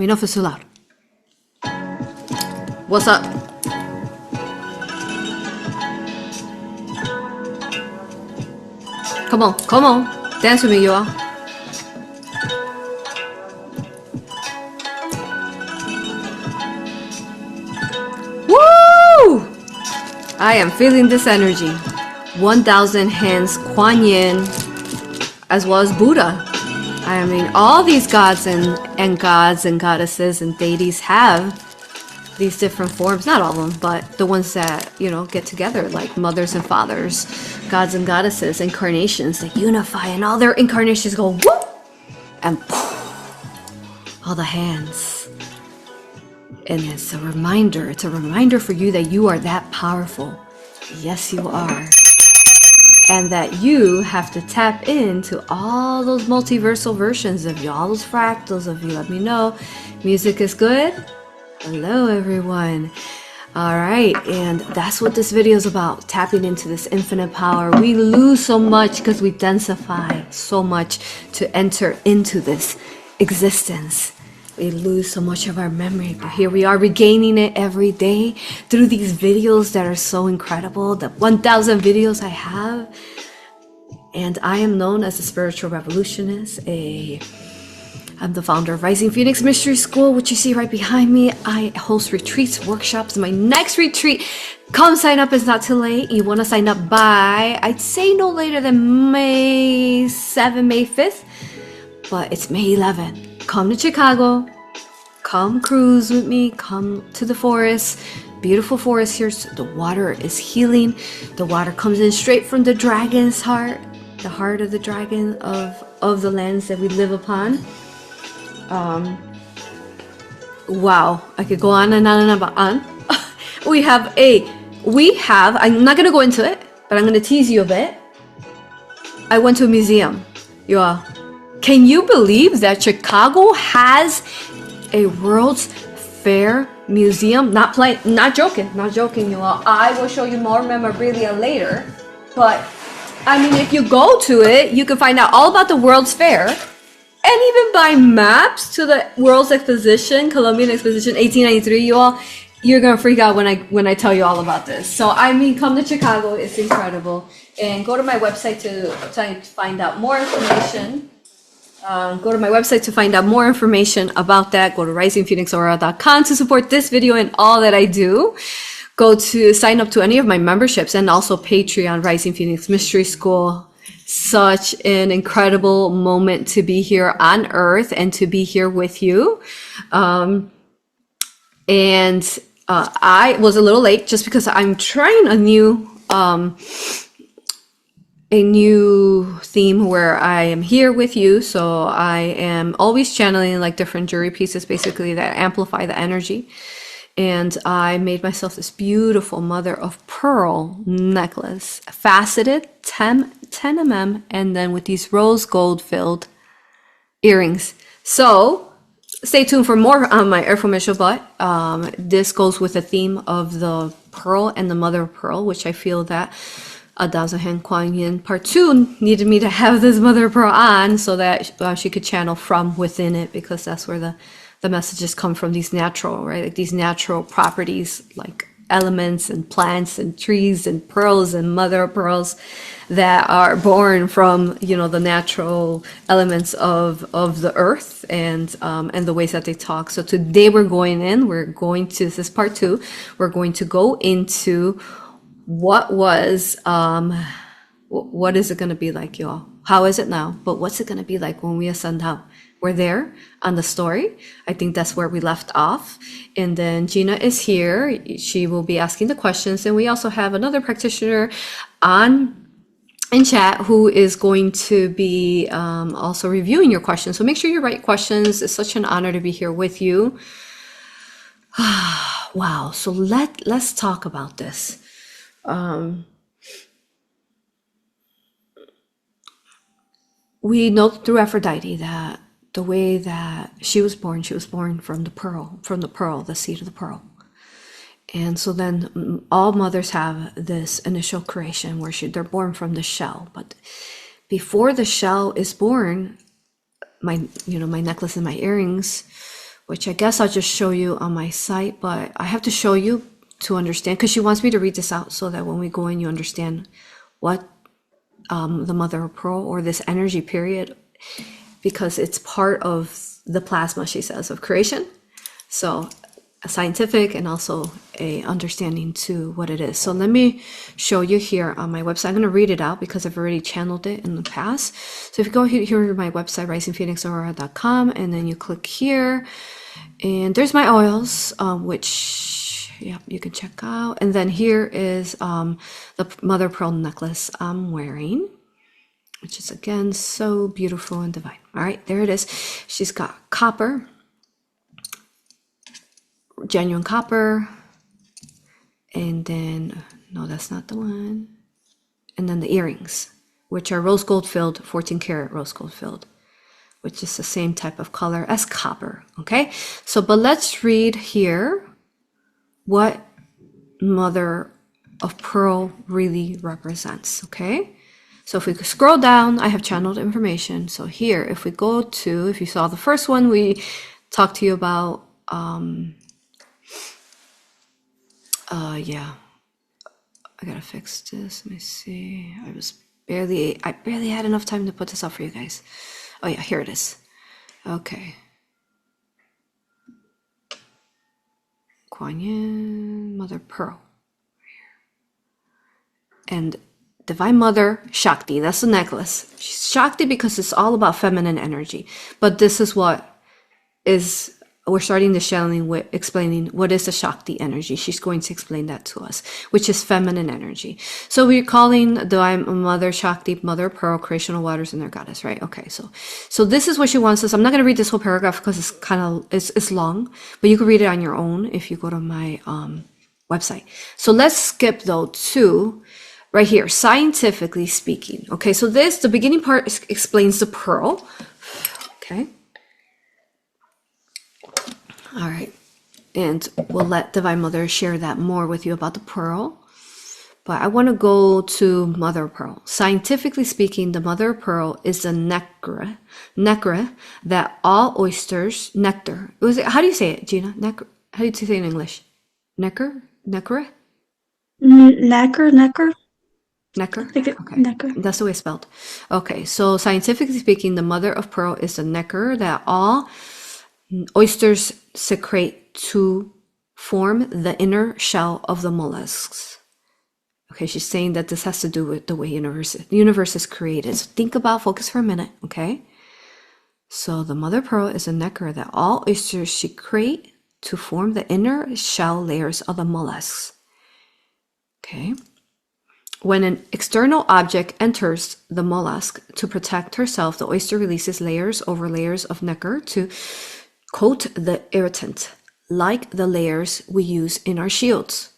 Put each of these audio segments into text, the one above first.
me know if it's too loud. What's up? Come on, come on. Dance with me, you all. Woo! I am feeling this energy. 1,000 Hands Quan Yin, as well as Buddha. I mean, all these gods and gods and goddesses and deities have these different forms. Not all of them, but the ones that, you know, get together, like mothers and fathers, gods and goddesses, incarnations that unify, and all their incarnations go whoop, and poof, all the hands. And it's a reminder for you that you are that powerful. Yes, you are. And that you have to tap into all those multiversal versions of you, all those fractals of you. Let me know. Music is good? Hello, everyone. All right, and that's what this video is about, tapping into this infinite power. We lose so much because we densify so much to enter into this existence. We lose so much of our memory, but here we are regaining it every day through these videos that are so incredible, the 1,000 videos I have. And I am known as a spiritual revolutionist. I'm the founder of Rising Phoenix Mystery School, which you see right behind me. I host retreats, workshops. My next retreat, come sign up, it's not too late. You want to sign up by, I'd say no later than May 7, May 5th, but it's May 11. Come to Chicago, come cruise with me, come to the forest, beautiful forest here. So the water is healing. The water comes in straight from the dragon's heart, the heart of the dragon of the lands that we live upon. Wow, I could go on and on and on. we have, I'm not going to go into it, but I'm going to tease you a bit. I went to a museum. You all. Can you believe that Chicago has a World's Fair museum? Not joking, you all. I will show you more memorabilia later. But, I mean, if you go to it, you can find out all about the World's Fair. And even buy maps to the World's Exposition, Columbian Exposition 1893, you all. You're going to freak out when I tell you all about this. So, I mean, come to Chicago. It's incredible. And go to my website to find out more information. Go to my website to find out more information about that. Go to risingphoenixaura.com to support this video and all that I do. Go to sign up to any of my memberships and also Patreon, Rising Phoenix Mystery School. Such an incredible moment to be here on Earth and to be here with you. I was a little late just because I'm trying a new theme where I am here with you. So I am always channeling like different jewelry pieces, basically, that amplify the energy. And I made myself this beautiful mother of pearl necklace, faceted, 10 mm, and then with these rose gold filled earrings. So stay tuned for more on my information, but this goes with the theme of the pearl and the mother of pearl, which I feel that 1,000 Hands Quan Yin Part 2 needed me to have this mother of pearl on so that she could channel from within it, because that's where the messages come from, these natural, right? Like these natural properties, like elements and plants and trees and pearls and mother of pearls that are born from, you know, the natural elements of the earth and the ways that they talk. So today this is part 2. We're going to go into what is it going to be like, y'all? How is it now? But what's it going to be like when we ascend out? We're there on the story. I think that's where we left off. And then Gina is here. She will be asking the questions. And we also have another practitioner in chat who is going to be also reviewing your questions. So make sure you write questions. It's such an honor to be here with you. Wow. So let's talk about this. We know through Aphrodite that the way that she was born from the pearl, the seed of the pearl. And so then all mothers have this initial creation where they're born from the shell. But before the shell is born, my necklace and my earrings which I guess I'll just show you on my site, but I have to show you to understand, because she wants me to read this out so that when we go in, you understand what the mother of pearl, or this energy period, because it's part of the plasma, she says, of creation. So a scientific and also a understanding to what it is. So let me show you here on my website. I'm going to read it out because I've already channeled it in the past. So if you go here to my website, risingphoenixaurora.com, and then you click here, and there's my oils, which you can check out. And then here is the mother pearl necklace I'm wearing, which is again so beautiful and divine. All right, there it is. She's got copper, genuine copper, and then no, that's not the one. And then the earrings, which are rose gold filled, 14 karat rose gold filled, which is the same type of color as copper. Okay, so but let's read here what mother of pearl really represents. Okay, so if we scroll down, I have channeled information. So here, if we go to, if you saw the first one, we talked to you about yeah, I gotta fix this. Let me see. I barely had enough time to put this up for you guys. Oh yeah, here it is. Okay. Quan Yin, Mother Pearl. And Divine Mother Shakti, that's the necklace. She's Shakti because it's all about feminine energy. But this is what is, we're starting the channeling with explaining what is the Shakti energy. She's going to explain that to us, which is feminine energy. So we're calling Divine Mother Shakti, Mother Pearl, creational waters, and their goddess, right? Okay, so this is what she wants us. I'm not going to read this whole paragraph because it's kind of, it's long, but you can read it on your own if you go to my website. So let's skip though to right here, scientifically speaking. Okay, so the beginning part explains the pearl. Okay. All right, and we'll let Divine Mother share that more with you about the pearl. But I want to go to Mother of Pearl. Scientifically speaking, the Mother of Pearl is the nectar that all oysters, nectar. How do you say it, Gina? How do you say it in English? Nectar? Necker. Necker? Okay. Necker. That's the way it's spelled. Okay, so scientifically speaking, the Mother of Pearl is the nectar that all oysters secrete to form the inner shell of the mollusks. Okay, she's saying that this has to do with the way the universe is created. So think about, focus for a minute, okay? So the mother pearl is a nectar that all oysters secrete to form the inner shell layers of the mollusks. Okay. When an external object enters the mollusk to protect herself, the oyster releases layers over layers of nectar to coat the irritant, like the layers we use in our shields.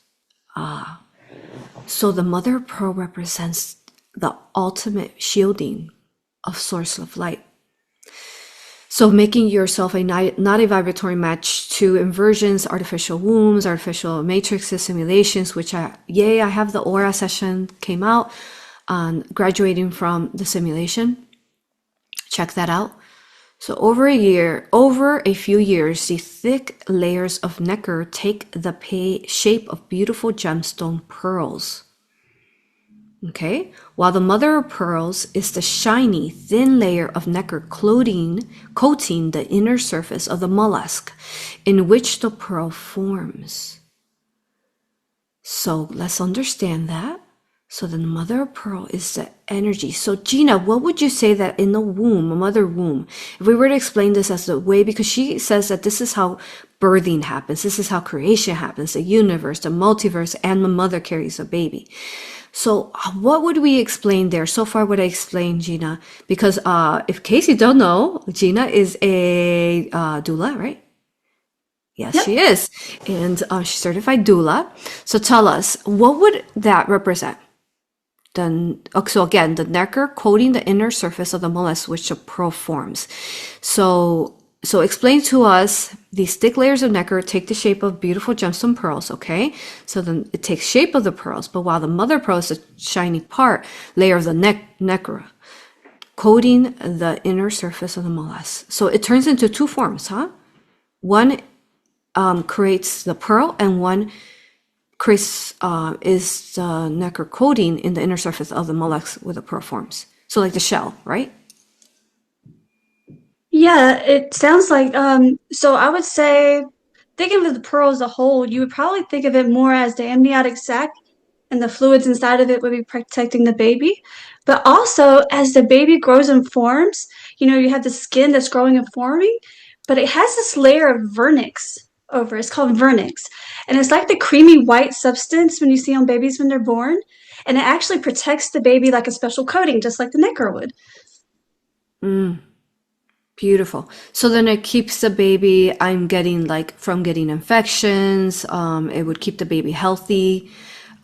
So the mother of pearl represents the ultimate shielding of source of light. So making yourself not a vibratory match to inversions, artificial wombs, artificial matrices, simulations, which I have the A.U.R.A session came out on graduating from the simulation. Check that out. So over a few years, the thick layers of nectar take the shape of beautiful gemstone pearls. Okay, while the mother of pearls is the shiny, thin layer of nectar coating the inner surface of the mollusk in which the pearl forms. So let's understand that. So the mother of pearl is the energy. So Gina, what would you say that in the womb, a mother womb, if we were to explain this as the way, because she says that this is how birthing happens, this is how creation happens, the universe, the multiverse, and the mother carries a baby. So what would we explain there? So far what I explained, Gina, because if Casey don't know, Gina is a doula, right? Yes, yep. She is. And she's certified doula. So tell us, what would that represent? So again, the nectar coating the inner surface of the mollusk, which the pearl forms. So explain to us, these thick layers of nectar take the shape of beautiful gemstone pearls, okay? So then it takes shape of the pearls, but while the mother pearl is the shiny layer of the nectar, coating the inner surface of the mollusk. So it turns into two forms, huh? one creates the pearl, and one creates is the nacre coating in the inner surface of the molex where the pearl forms. So like the shell, right? Yeah, it sounds like so I would say thinking of the pearl as a whole, you would probably think of it more as the amniotic sac and the fluids inside of it would be protecting the baby. But also as the baby grows and forms, you have the skin that's growing and forming, but it has this layer of vernix over. It's called vernix. And it's like the creamy white substance when you see on babies when they're born. And it actually protects the baby like a special coating, just like the knicker would. Beautiful. So then it keeps the baby, I'm getting like from getting infections. It would keep the baby healthy.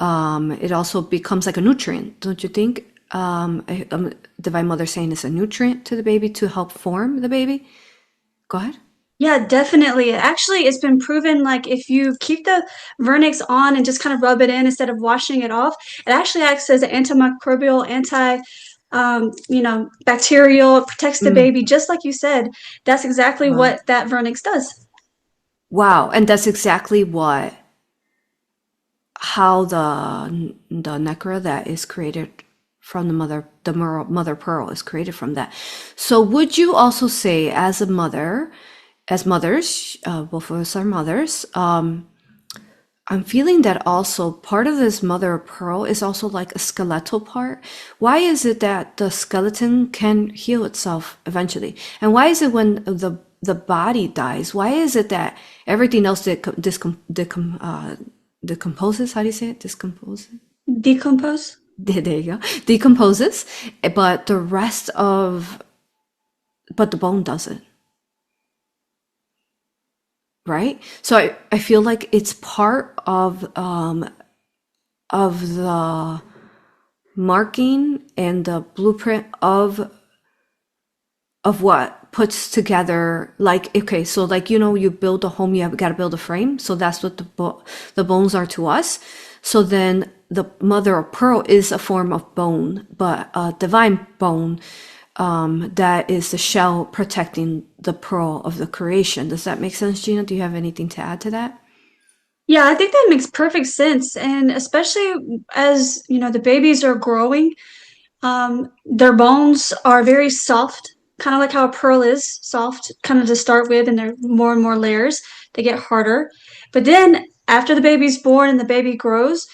It also becomes like a nutrient, don't you think? Divine Mother saying it's a nutrient to the baby to help form the baby. Go ahead. Yeah, definitely. Actually, it's been proven like if you keep the vernix on and just kind of rub it in instead of washing it off, it actually acts as an antimicrobial, bacterial. It protects the Mm. baby, just like you said. That's exactly Wow. what that vernix does. Wow. And that's exactly what how the necra that is created from the mother pearl is created from that. So would you also say as a mother, as mothers, both of us are mothers, I'm feeling that also part of this mother of pearl is also like a skeletal part. Why is it that the skeleton can heal itself eventually? And why is it when the body dies, why is it that everything else decomposes? How do you say it? Discomposes? Decompose? There you go. Decomposes, but the rest of, but the bone doesn't, right? So I feel like it's part of the marking and the blueprint of what puts together, like, okay, so like, you build a home, you have got to build a frame, so that's what the bones are to us. So then the mother of pearl is a form of bone, but a divine bone, that is the shell protecting the pearl of the creation. Does that make sense, Gina? Do you have anything to add to that? Yeah, I think that makes perfect sense. And especially as, the babies are growing, their bones are very soft, kind of like how a pearl is soft, kind of to start with, and they're more and more layers. They get harder. But then after the baby's born and the baby grows,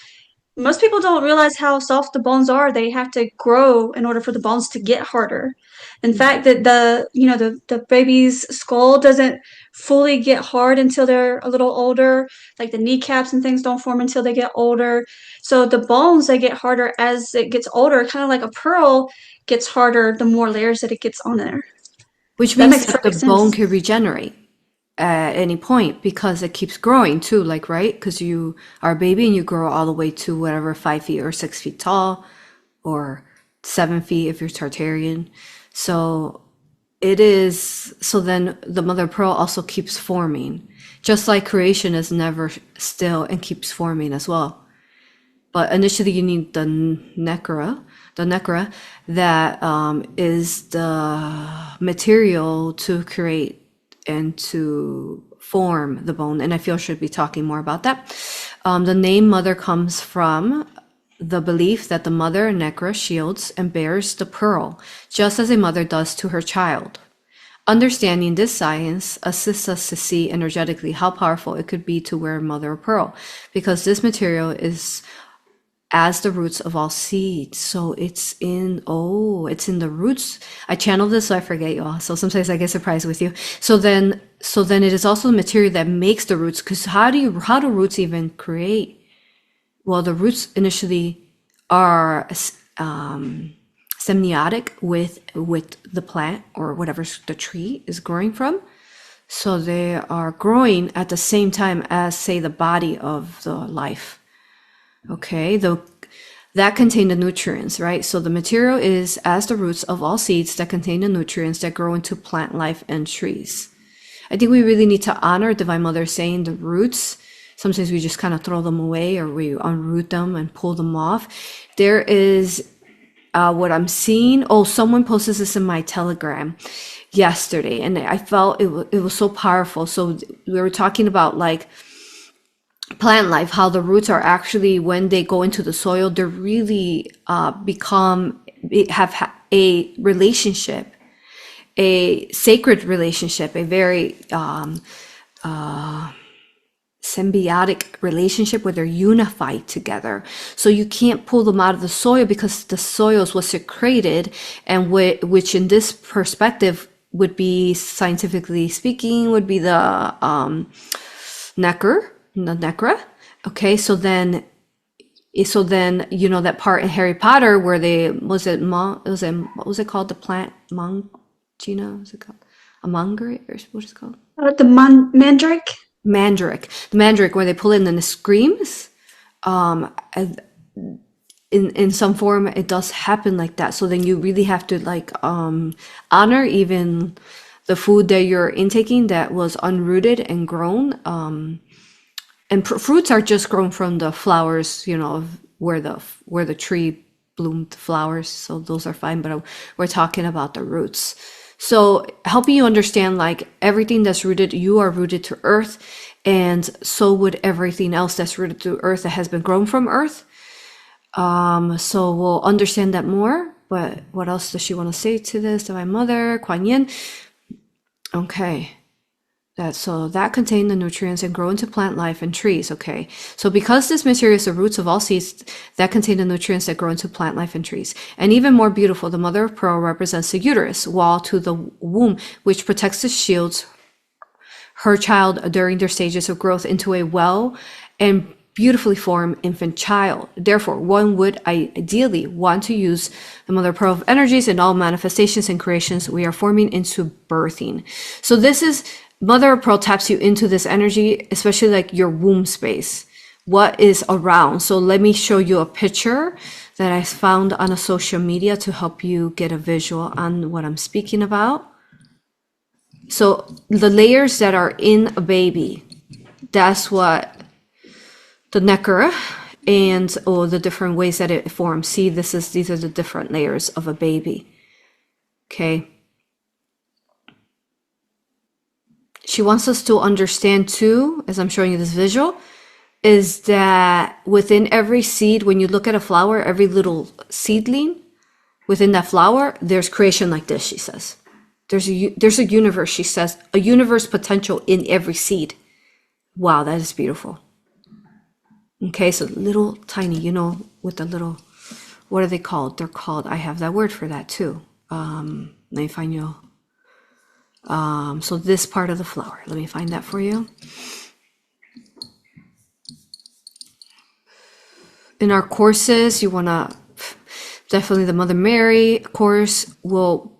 most people don't realize how soft the bones are. They have to grow in order for the bones to get harder. In fact, that the baby's skull doesn't fully get hard until they're a little older. Like the kneecaps and things don't form until they get older. So the bones they get harder as it gets older, kind of like a pearl gets harder the more layers that it gets on there. Which That means makes that the perfect bone sense. can regenerate at any point because it keeps growing too, like, right? Because you are a baby and you grow all the way to whatever 5 feet or 6 feet tall, or 7 feet if you're Tartarian. So it is, so then the mother of pearl also keeps forming, just like creation is never still and keeps forming as well. But initially you need the necra that is the material to create and to form the bone. And I feel I should be talking more about that. The name mother comes from the belief that the mother necra shields and bears the pearl, just as a mother does to her child. Understanding this science assists us to see energetically how powerful it could be to wear mother of pearl, because this material is as the roots of all seeds. So it's in the roots. I channeled this, so I forget y'all. So sometimes I get surprised with you. So then it is also the material that makes the roots. Because how do roots even create? Well, the roots initially are semiotic with the plant or whatever the tree is growing from. So they are growing at the same time as, say, the body of the life. Okay, that contain the nutrients, right? So the material is as the roots of all seeds that contain the nutrients that grow into plant life and trees. I think we really need to honor Divine Mother saying the roots. Sometimes we just kind of throw them away or we unroot them and pull them off. There is what I'm seeing. Oh, someone posted this in my Telegram. yesterday, and I felt it was so powerful. So we were talking about like plant life, how the roots are actually, when they go into the soil, they're really have a relationship, a sacred relationship, a very symbiotic relationship where they're unified together. So you can't pull them out of the soil, because the soil is what secreted, and which in this perspective would be, scientifically speaking, would be the necra. Okay, so then you know that part in Harry Potter where they what was it called, the plant Gina, what's it called, a monger, or what is it called, The mandrake. Mandrake. The mandrake, where they pull in and it screams. In some form, it does happen like that. So then you really have to like honor even the food that you're intaking that was unrooted and grown. And fruits are just grown from the flowers, you know, of where the tree bloomed flowers. So those are fine, but we're talking about the roots. So helping you understand, like, everything that's rooted, you are rooted to earth, and so would everything else that's rooted to earth that has been grown from earth. So we'll understand that more. But what else does she want to say to this? Divine Mother, Quan Yin. Okay. That contain the nutrients and grow into plant life and trees. Okay, so because this material is the roots of all seeds that contain the nutrients that grow into plant life and trees. And even more beautiful, the mother of pearl represents the uterus wall to the womb, which protects and shields her child during their stages of growth into a well and beautifully formed infant child. Therefore, one would ideally want to use the mother of pearl of energies in all manifestations and creations we are forming into birthing. So this is Mother of Pearl taps you into this energy, especially like your womb space. What is around? So let me show you a picture that I found on a social media to help you get a visual on what I'm speaking about. So the layers that are in a baby, that's what the necra and the different ways that it forms. See, these are the different layers of a baby. Okay. She wants us to understand too, as I'm showing you this visual, is that within every seed, when you look at a flower, every little seedling within that flower, there's creation like this, she says. There's a universe, she says, a universe potential in every seed. Wow, that is beautiful. Okay, so little tiny, you know, with the little, what are they called? They're called, I have that word for that too. Let me find you. So this part of the flower, let me find that for you. In our courses, you want to definitely, the Mother Mary course will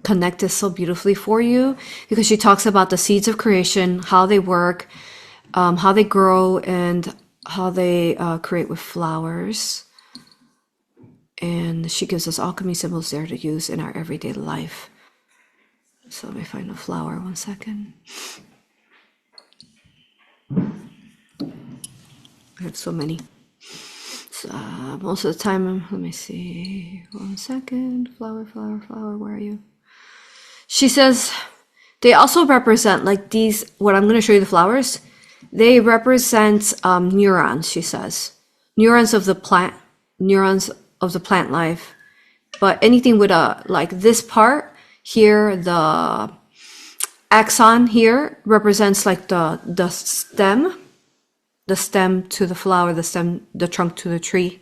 connect this so beautifully for you, because she talks about the seeds of creation, how they work, how they grow, and how they create with flowers. And she gives us alchemy symbols there to use in our everyday life. So let me find a flower, 1 second. I have so many. So, most of the time, let me see. 1 second. Flower, where are you? She says they also represent, like these, what I'm going to show you, the flowers, they represent neurons, she says. Neurons of the plant life. But anything with like this part here, the axon here represents like the stem to the flower, the trunk to the tree.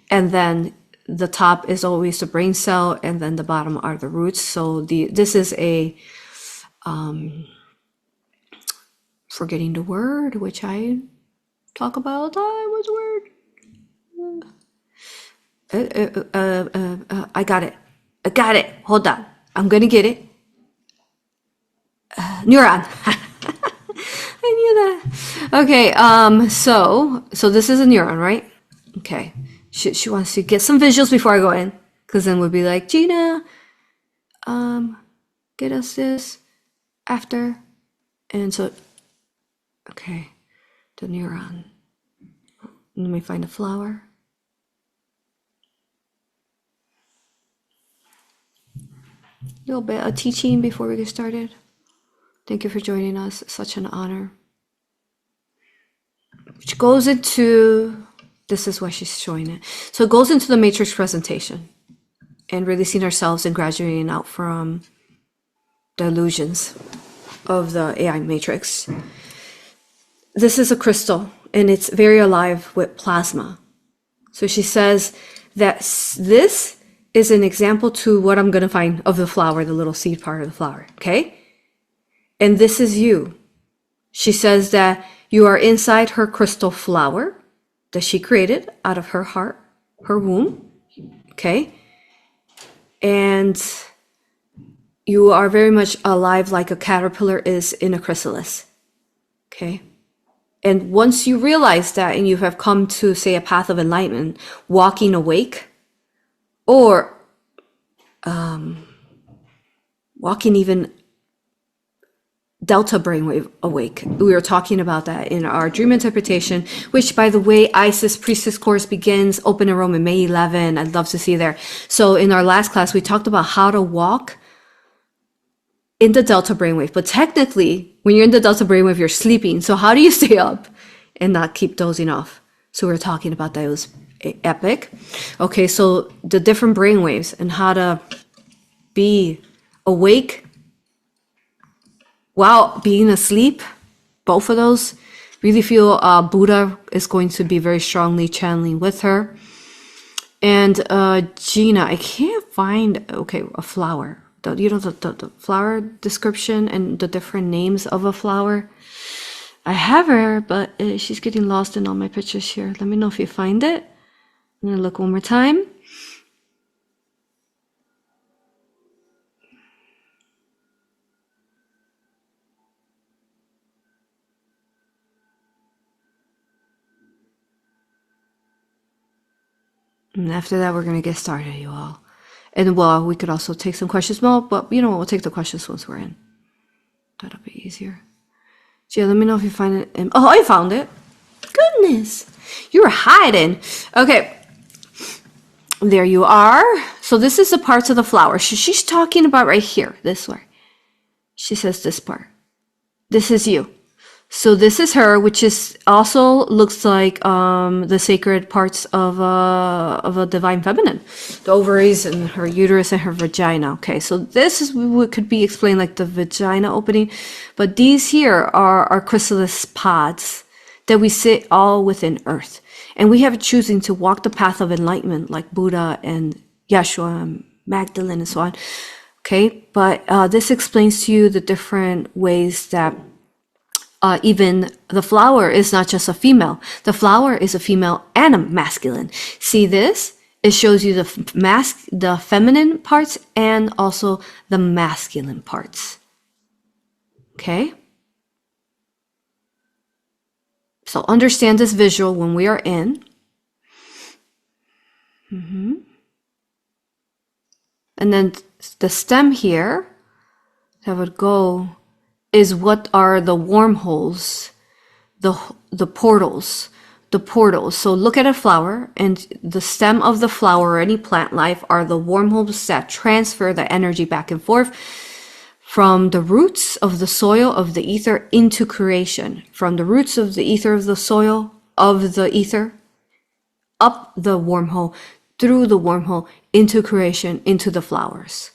And then the top is always the brain cell, and then the bottom are the roots. So this is a forgetting the word, which I talk about all the time. What's the word? I got it. Hold on. I'm gonna get it. Neuron. I knew that. Okay. So this is a neuron, right? Okay. She wants to get some visuals before I go in, because then we'll be like, Gina, get us this after. And so, okay, the neuron. Let me find a flower. little bit of teaching before we get started. Thank you for joining us. It's such an honor. Which goes into, this is why she's showing it. So it goes into the matrix presentation and releasing ourselves and graduating out from the illusions of the AI matrix. This is a crystal and it's very alive with plasma. So she says that this is an example to what I'm going to find of the flower, the little seed part of the flower. Okay. And this is you. She says that you are inside her crystal flower that she created out of her heart, her womb. Okay. And you are very much alive like a caterpillar is in a chrysalis. Okay. And once you realize that and you have come to, say, a path of enlightenment, walking awake, or walking even delta brainwave awake. We were talking about that in our dream interpretation, which, by the way, Isis Priestess course begins open enrollment May 11. I'd love to see you there. So in our last class, we talked about how to walk in the delta brainwave. But technically, when you're in the delta brainwave, you're sleeping. So how do you stay up and not keep dozing off? So we were talking about that. It was epic. Okay, so the different brainwaves and how to be awake while being asleep. Both of those. Really feel Buddha is going to be very strongly channeling with her. And Gina, I can't find, okay, a flower. The flower description and the different names of a flower. I have her, but she's getting lost in all my pictures here. Let me know if you find it. I'm gonna look one more time. And after that, we're gonna get started, you all. And well, we could also take some questions. Well, but you know what? We'll take the questions once we're in. That'll be easier. Yeah, let me know if you find it. Oh, I found it. Goodness. You were hiding. Okay. There you are. So this is the parts of the flower. She's talking about right here. This way. She says this part. This is you. So this is her, which is also looks like the sacred parts of a divine feminine, the ovaries and her uterus and her vagina. Okay, so this is what could be explained like the vagina opening, but these here are our chrysalis pods that we sit all within Earth, and we have a choosing to walk the path of enlightenment, like Buddha and Yeshua and Magdalene and so on. Okay, but this explains to you the different ways that. Even the flower is not just a female. The flower is a female and a masculine. See this? It shows you the feminine parts and also the masculine parts. Okay? So understand this visual when we are in. And then the stem here that would go is what are the wormholes, the portals, the portals. So look at a flower, and the stem of the flower or any plant life are the wormholes that transfer the energy back and forth from the roots of the soil of the ether into creation, from the roots of the ether of the soil of the ether, up the wormhole, through the wormhole, into creation, into the flowers.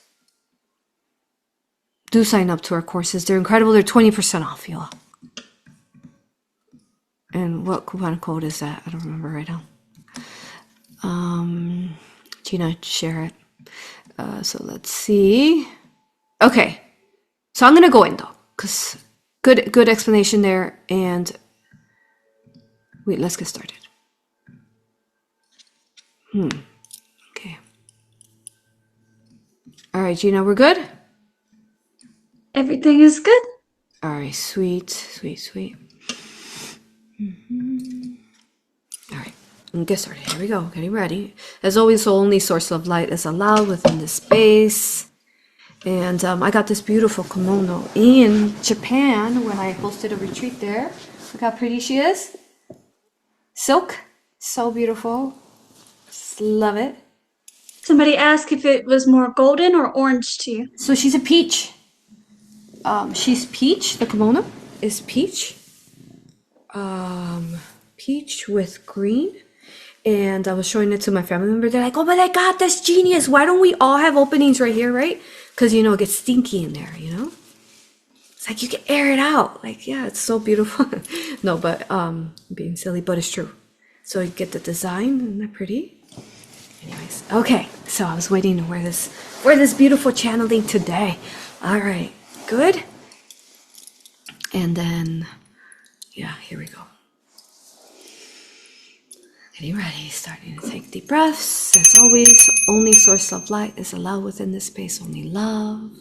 Do sign up to our courses. They're incredible. They're 20% off, y'all. And what coupon code is that? I don't remember right now. Gina, share it. So let's see. Okay. So I'm going to go in, though, because good explanation there. And wait, let's get started. Okay. All right, Gina, we're good? Everything is good. All right, sweet. All right, and get started. Here we go. Getting ready. As always, the only source of light is allowed within this space. And I got this beautiful kimono in Japan when I hosted a retreat there. Look how pretty she is. Silk, so beautiful. Just love it. Somebody asked if it was more golden or orange to you. So she's a peach. She's peach. The kimono is peach. Peach with green. And I was showing it to my family member. They're like, oh my God, that's genius. Why don't we all have openings right here, right? Because, you know, it gets stinky in there, you know? It's like you can air it out. Like, yeah, it's so beautiful. No, but being silly, but it's true. So you get the design. Isn't that pretty? Anyways, okay. So I was waiting to wear this beautiful channeling today. All right, good. And then, yeah, here we go. Getting ready, starting to take deep breaths. As always, only source of light is allowed within this space, only love.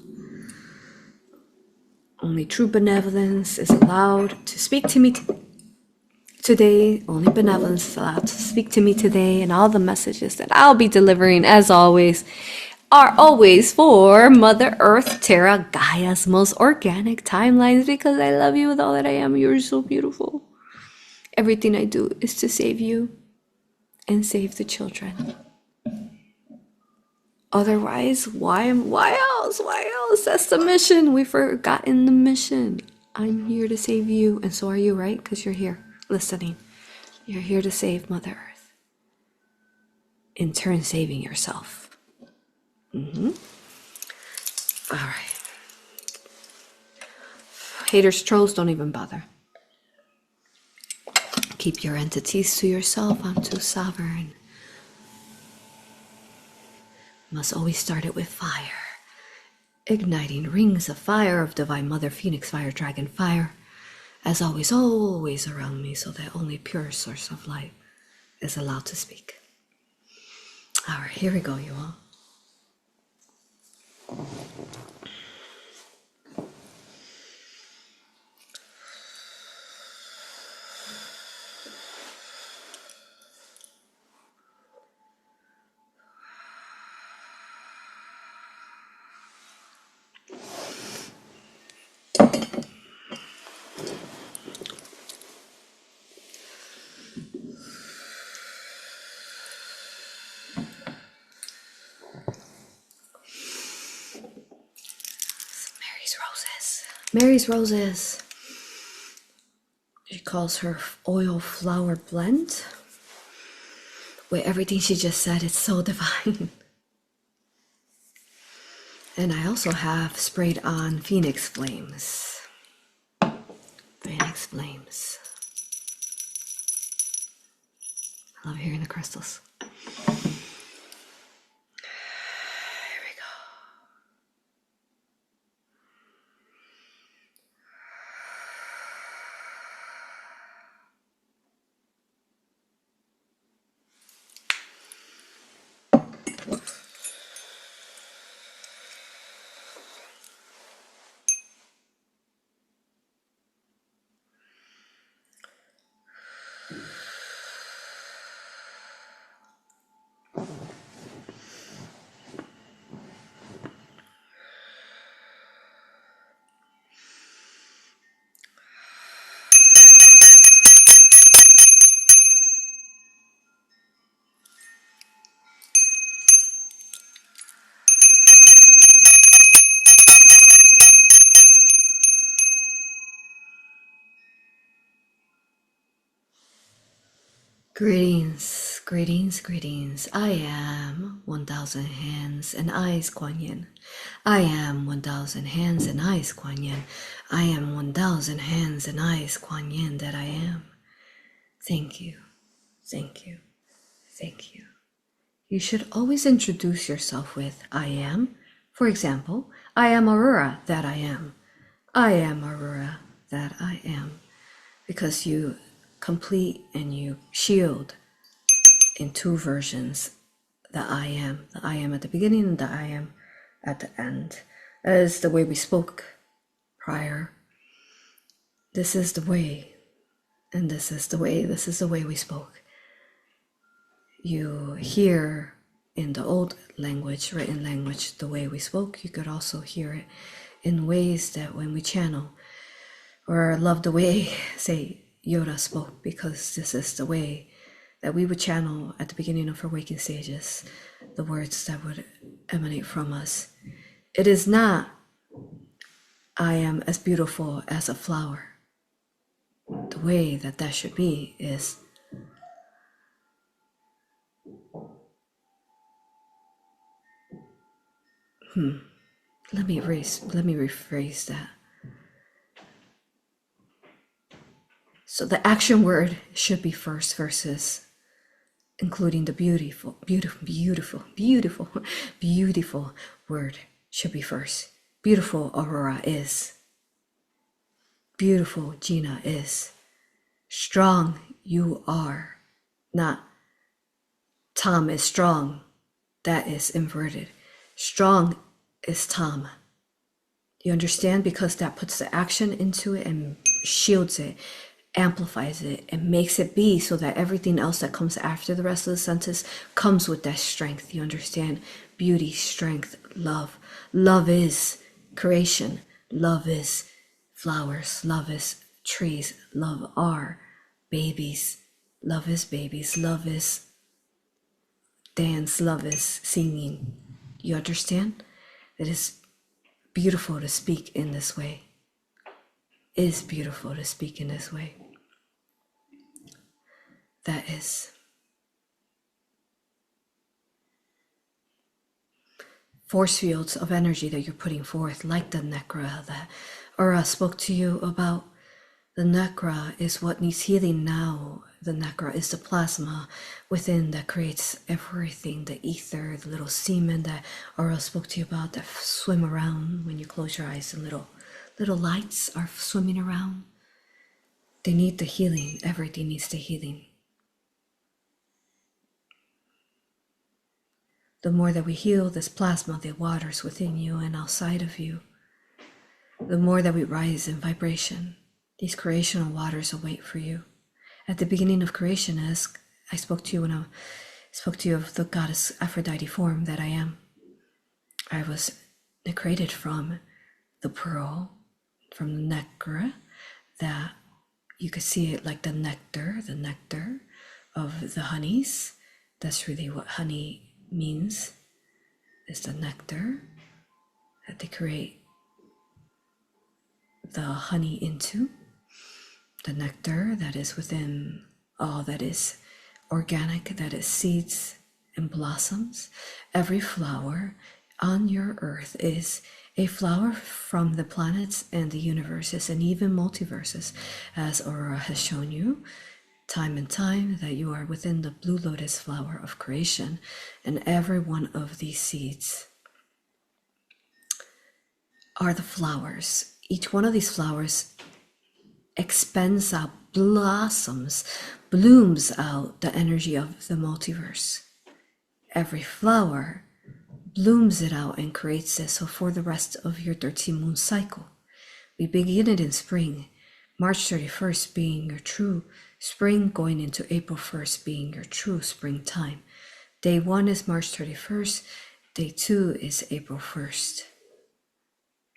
Only true benevolence is allowed to speak to me today. Only benevolence is allowed to speak to me today, and all the messages that I'll be delivering, as always, are always for Mother Earth, Terra, Gaia's most organic timelines, because I love you with all that I am. You're so beautiful. Everything I do is to save you and save the children. Otherwise, why else? Why else? That's the mission. We've forgotten the mission. I'm here to save you, and so are you, right? Because you're here listening. You're here to save Mother Earth. In turn, saving yourself. All right. Haters, trolls, don't even bother. Keep your entities to yourself. I'm too sovereign. Must always start it with fire. Igniting rings of fire of Divine Mother, Phoenix fire, Dragon fire. As always, always around me, so that only pure source of light is allowed to speak. All right, here we go, you all. Mary's Roses. She calls her oil flower blend. With everything she just said, it's so divine. And I also have sprayed on Phoenix Flames. Phoenix Flames. I love hearing the crystals. Greetings, greetings, greetings. I am 1,000 hands and eyes Quan Yin. I am 1,000 hands and eyes Quan Yin. I am 1,000 hands and eyes Quan Yin that I am. Thank you, thank you, thank you. You should always introduce yourself with I am. For example, I am A.U.R.A, that I am. I am A.U.R.A, that I am. Because you complete and you shield in two versions the I am at the beginning and the I am at the end. That is the way we spoke prior. This is the way, and this is the way we spoke. You hear in the old language, written language, the way we spoke. You could also hear it in ways that when we channel, or love the way, say, Yoda spoke, because this is the way that we would channel at the beginning of our waking stages, the words that would emanate from us. It is not, I am as beautiful as a flower. The way that that should be is, let me rephrase that. So the action word should be first versus including the beautiful word should be first. Beautiful Aurora is. Beautiful Gina is. Strong you are. Not Tom is strong. That is inverted. Strong is Tom. You understand? Because that puts the action into it and shields it, amplifies it, and makes it be so that everything else that comes after the rest of the sentence comes with that strength. You understand? Beauty, strength, love. Love is creation. Love is flowers. Love is trees. Love are babies. Love is babies. Love is dance. Love is singing. You understand? It is beautiful to speak in this way. It is beautiful to speak in this way. That is. Force fields of energy that you're putting forth, like the Nekra that A.U.R.A spoke to you about. The Nekra is what needs healing now. The Nekra is the plasma within that creates everything, the ether, the little semen that A.U.R.A spoke to you about that swim around when you close your eyes, and little lights are swimming around. They need the healing. Everything needs the healing. The more that we heal this plasma, the waters within you and outside of you, the more that we rise in vibration. These creational waters await for you. At the beginning of creation, as I spoke to you when I spoke to you of the goddess Aphrodite form that I am, I was created from the pearl, from the nectar, that you could see it like the nectar of the honeys. That's really what honey means, is the nectar that they create the honey into, the nectar that is within all that is organic, that is seeds and blossoms. Every flower on your earth is a flower from the planets and the universes and even multiverses, as A.U.R.A has shown you time and time, that you are within the blue lotus flower of creation, and every one of these seeds are the flowers. Each one of these flowers expends out, blossoms, blooms out the energy of the multiverse. Every flower blooms it out and creates it. So for the rest of your 13 moon cycle, we begin it in spring, March 31st being your true spring, going into April 1st being your true springtime. Day 1 is March 31st, day 2 is April 1st,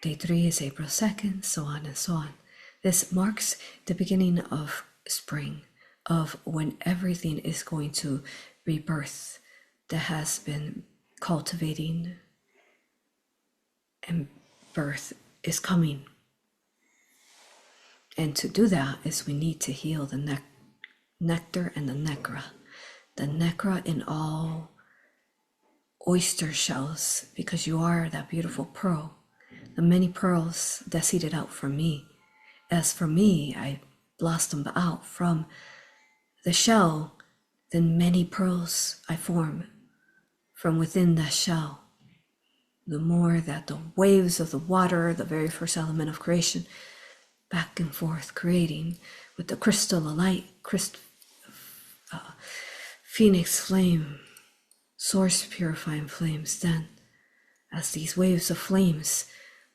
day 3 is April 2nd, so on and so on. This marks the beginning of spring, of when everything is going to rebirth that has been cultivating, and birth is coming. And to do that is we need to heal the nectar and the necra. The necra in all oyster shells, because you are that beautiful pearl. The many pearls that seeded out from me. As for me, I blossomed out from the shell, then many pearls I form from within that shell. The more that the waves of the water, the very first element of creation, back and forth creating with the crystal of light, phoenix flame, source purifying flames. Then as these waves of flames,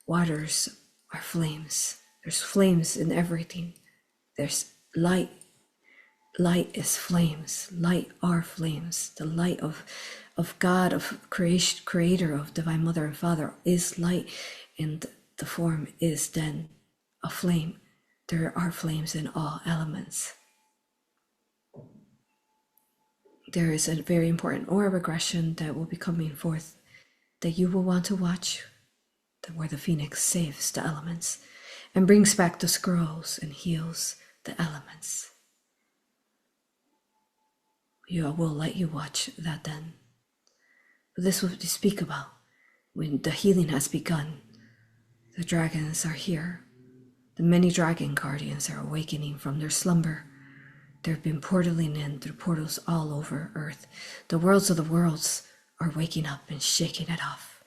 waters are flames. There's flames in everything. There's light. Light is flames. Light are flames. The light of God, of creation, creator, of divine mother and father is light, and the form is then a flame. There are flames in all elements. there is a very important aura regression that will be coming forth that you will want to watch, where the phoenix saves the elements and brings back the scrolls and heals the elements. Will let you watch that then. But this is what we speak about. When the healing has begun, the dragons are here. The many dragon guardians are awakening from their slumber. They've been portaling in through portals all over Earth. The worlds of the worlds are waking up and shaking it off.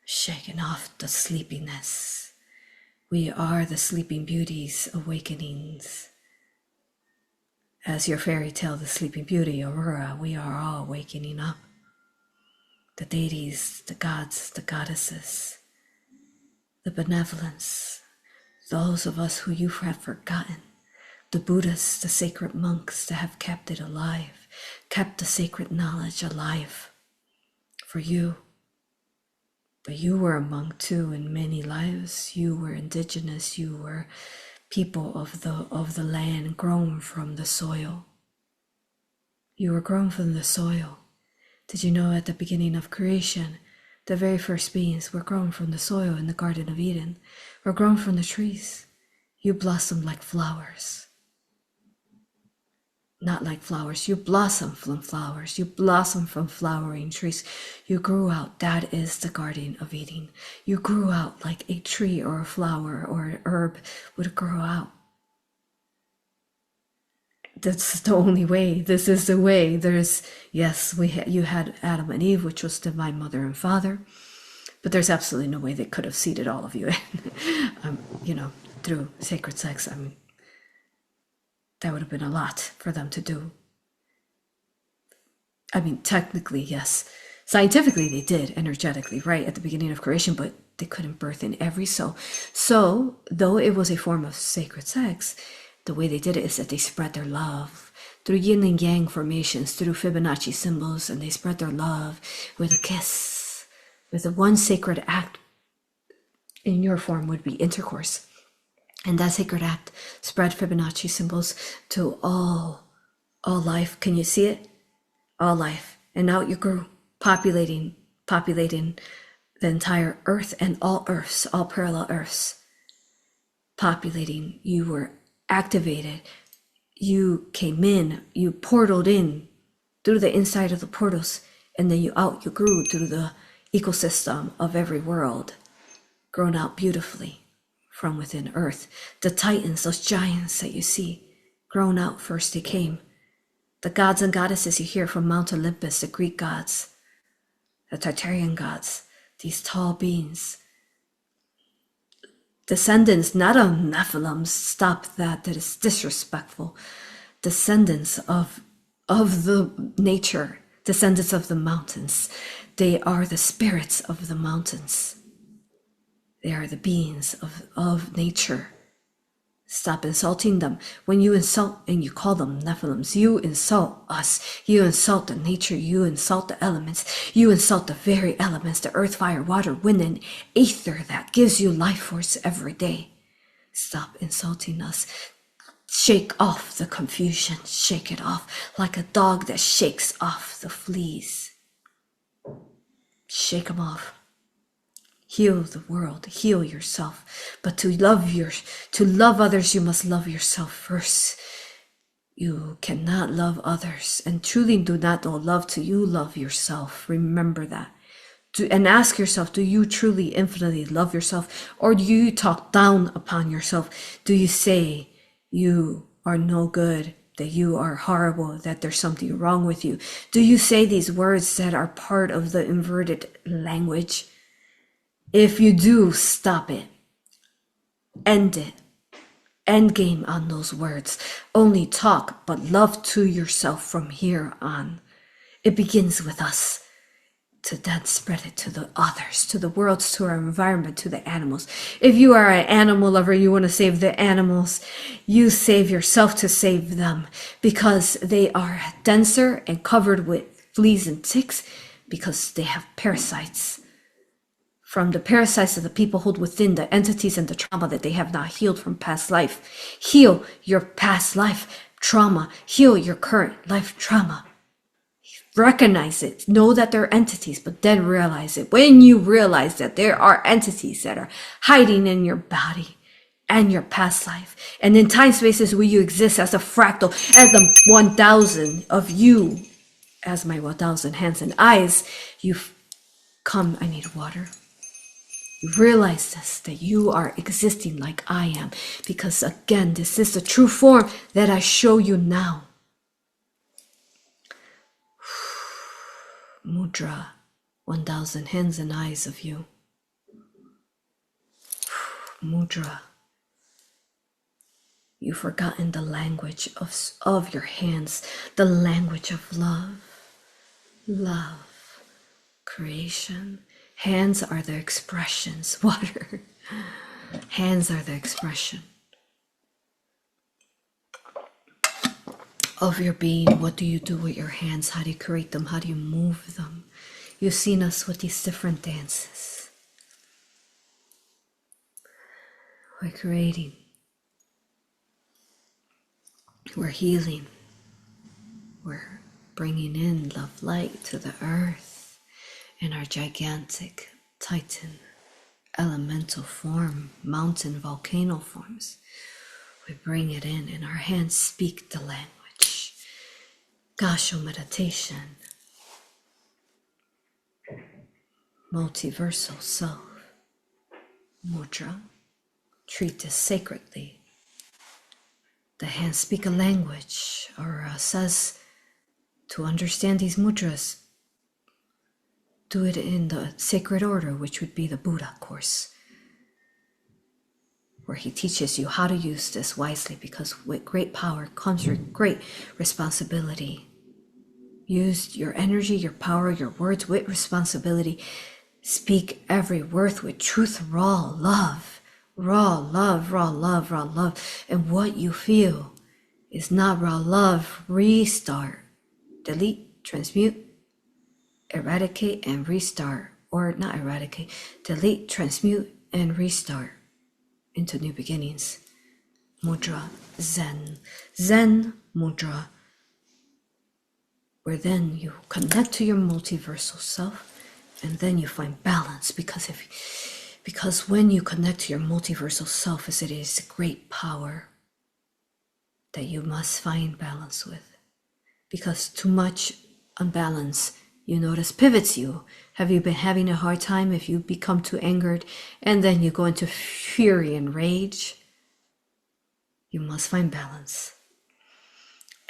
Shaking off the sleepiness. We are the sleeping beauties, awakenings. As your fairy tale, the sleeping beauty, AuroRa, we are all wakening up. The deities, the gods, the goddesses, the benevolence, those of us who you have forgotten, the Buddhists, the sacred monks that have kept it alive, kept the sacred knowledge alive for you. But you were among too in many lives. You were indigenous, you were people of the land, grown from the soil. You were grown from the soil. Did you know at the beginning of creation, the very first beings were grown from the soil in the Garden of Eden, were grown from the trees. You blossomed like flowers. Not like flowers, you blossom from flowers. You blossom from flowering trees. You grew out, that is the Garden of Eden. You grew out like a tree or a flower or an herb would grow out. That's the only way. This is the way. You had Adam and Eve, which was divine mother and father, but there's absolutely no way they could have seeded all of you in, through sacred sex. I mean, that would have been a lot for them to do. I mean, technically, yes. Scientifically, they did, energetically, right, at the beginning of creation, but they couldn't birth in every soul. So, though it was a form of sacred sex, the way they did it is that they spread their love through yin and yang formations, through Fibonacci symbols, and they spread their love with a kiss, with the one sacred act in your form would be intercourse. And that sacred act spread Fibonacci symbols to all life. Can you see it? All life. And out you grew, populating the entire earth and all earths, all parallel earths. Populating, you were activated. You came in, you portaled in through the inside of the portals, and then you grew through the ecosystem of every world, grown out beautifully from within earth. The titans, those giants that you see, grown out first they came. The gods and goddesses you hear from Mount Olympus, the Greek gods, the Tartarian gods, these tall beings, descendants not of Nephilim, stop that is disrespectful. Descendants of the nature, descendants of the mountains. They are the spirits of the mountains. They are the beings of nature. Stop insulting them. When you insult and you call them Nephilims, you insult us. You insult the nature. You insult the elements. You insult the very elements, the earth, fire, water, wind, and ether that gives you life force every day. Stop insulting us. Shake off the confusion. Shake it off like a dog that shakes off the fleas. Shake them off. Heal the world, heal yourself. But to love others, you must love yourself first. You cannot love others and truly do not owe love till you love yourself. Remember that. And ask yourself, do you truly infinitely love yourself? Or do you talk down upon yourself? Do you say you are no good, that you are horrible, that there's something wrong with you? Do you say these words that are part of the inverted language? If you do, stop it. End it. End game on those words. Only talk, but love to yourself from here on. It begins with us to then spread it to the others, to the worlds, to our environment, to the animals. If you are an animal lover, you want to save the animals, you save yourself to save them, because they are denser and covered with fleas and ticks, because they have parasites. From the parasites that the people hold within, the entities and the trauma that they have not healed from past life. Heal your past life. trauma. Heal your current life trauma. Recognize it. Know that they're entities, but then realize it. When you realize that there are entities that are hiding in your body and your past life, and in time spaces where you exist as a fractal, as the 1,000 of you, as my 1,000 hands and eyes, you come, I need water. You realize this, that you are existing like I am, because again, this is the true form that I show you now. Mudra, 1,000 hands and eyes of you. Mudra. You've forgotten the language of your hands, the language of love. Love. Creation. Hands are the expressions. Water. Hands are the expression of your being. What do you do with your hands? How do you create them? How do you move them? You've seen us with these different dances. We're creating. We're healing. We're bringing in love light to the earth in our gigantic titan elemental form, mountain volcano forms. We bring it in and our hands speak the language. Gasho meditation. Multiversal self. Mudra. Treat this sacredly. The hands speak a language. A.U.R.A says to understand these mudras, do it in the sacred order, which would be the Buddha course, where he teaches you how to use this wisely, because with great power comes with great responsibility. Use your energy, your power, your words with responsibility. Speak every word with truth, raw love. Raw love, raw love, raw love. And what you feel is not raw love. Restart. Delete, transmute, eradicate, and restart. Or not eradicate. Delete, transmute, and restart into new beginnings. Mudra, Zen. Zen Mudra. Where then you connect to your multiversal self, and then you find balance, because when you connect to your multiversal self, it is a great power that you must find balance with. Because too much unbalance, you notice, pivots you. Have you been having a hard time if you become too angered and then you go into fury and rage? You must find balance.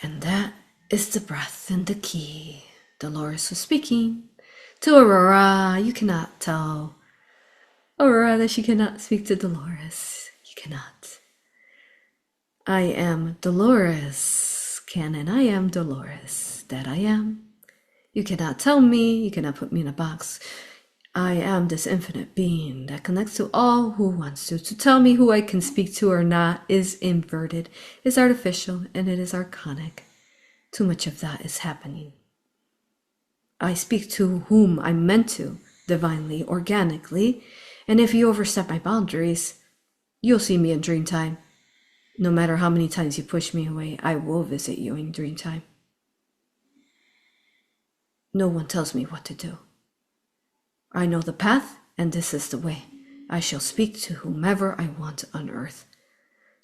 And that is the breath and the key. Dolores was speaking to A.U.R.A. You cannot tell A.U.R.A that she cannot speak to Dolores. You cannot. I am Dolores. Canon, I am Dolores. That I am. You cannot tell me. You cannot put me in a box. I am this infinite being that connects to all who wants to. To tell me who I can speak to or not is inverted, is artificial, and it is archonic. Too much of that is happening. I speak to whom I'm meant to, divinely, organically, and if you overstep my boundaries, you'll see me in dream time. No matter how many times you push me away, I will visit you in dream time. No one tells me what to do. I know the path, and this is the way. I shall speak to whomever I want on earth.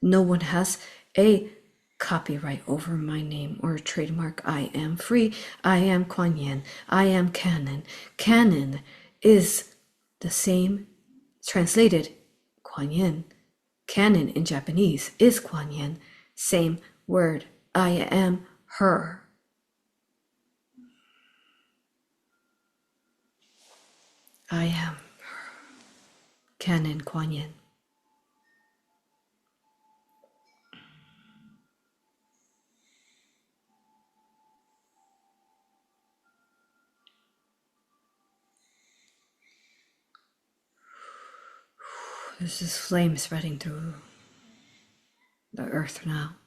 No one has a copyright over my name or a trademark. I am free. I am Quan Yin. I am Canon. Canon is the same, translated Quan Yin. Canon in Japanese is Quan Yin. Same word. I am her. I am her. Canon Quan Yin. There's this flame spreading through the earth now.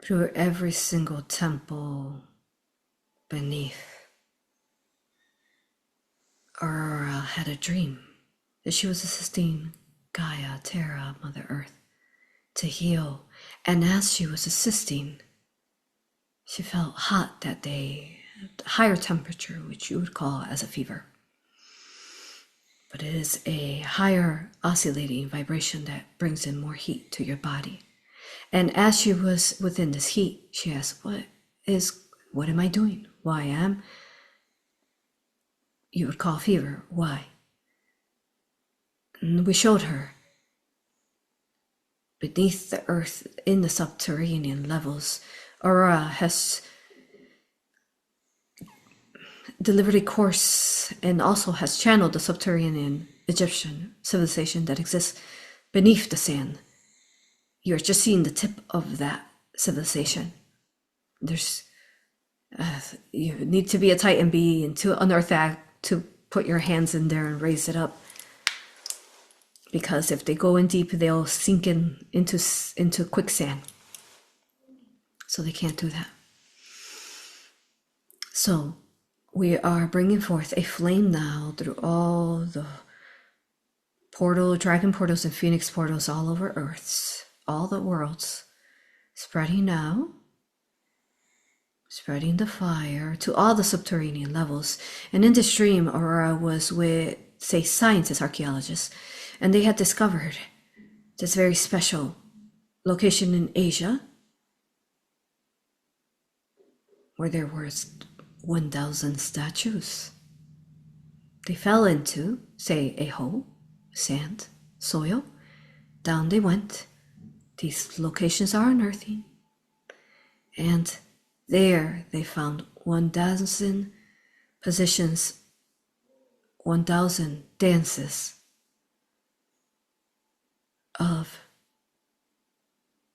Through every single temple beneath. A.U.R.A had a dream that she was assisting Gaia, Terra, Mother Earth, to heal And as she was assisting, she felt hot that day, higher temperature, which you would call as a fever. But it is a higher oscillating vibration that brings in more heat to your body. And as she was within this heat, she asked, what am I doing? Why am you would call fever? Why? And we showed her beneath the earth in the subterranean levels, A.U.R.A has delivered a course and also has channeled the subterranean Egyptian civilization that exists beneath the sand. You're just seeing the tip of that civilization. There's you need to be a Titan being to unearth that, to put your hands in there and raise it up. Because if they go in deep, they'll sink into quicksand. So they can't do that. So we are bringing forth a flame now through all the dragon portals and phoenix portals all over Earths, all the worlds, spreading now, spreading the fire to all the subterranean levels. And in this dream, A.U.R.A was with, say, scientists, archaeologists, and they had discovered this very special location in Asia where there was 1,000 statues. They fell into, say, a hole, sand, soil. Down they went. These locations are unearthing. And there they found 1,000 positions, 1,000 dances of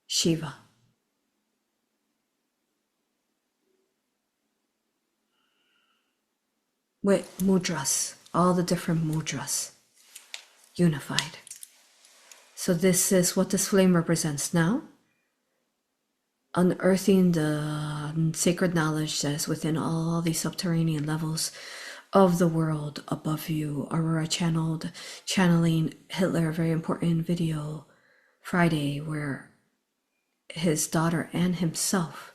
Shiva. With mudras, all the different mudras, unified. So this is what this flame represents now. Unearthing the sacred knowledge that is within all these subterranean levels of the world above you. A.U.R.A channeling Hitler, a very important video Friday where his daughter and himself,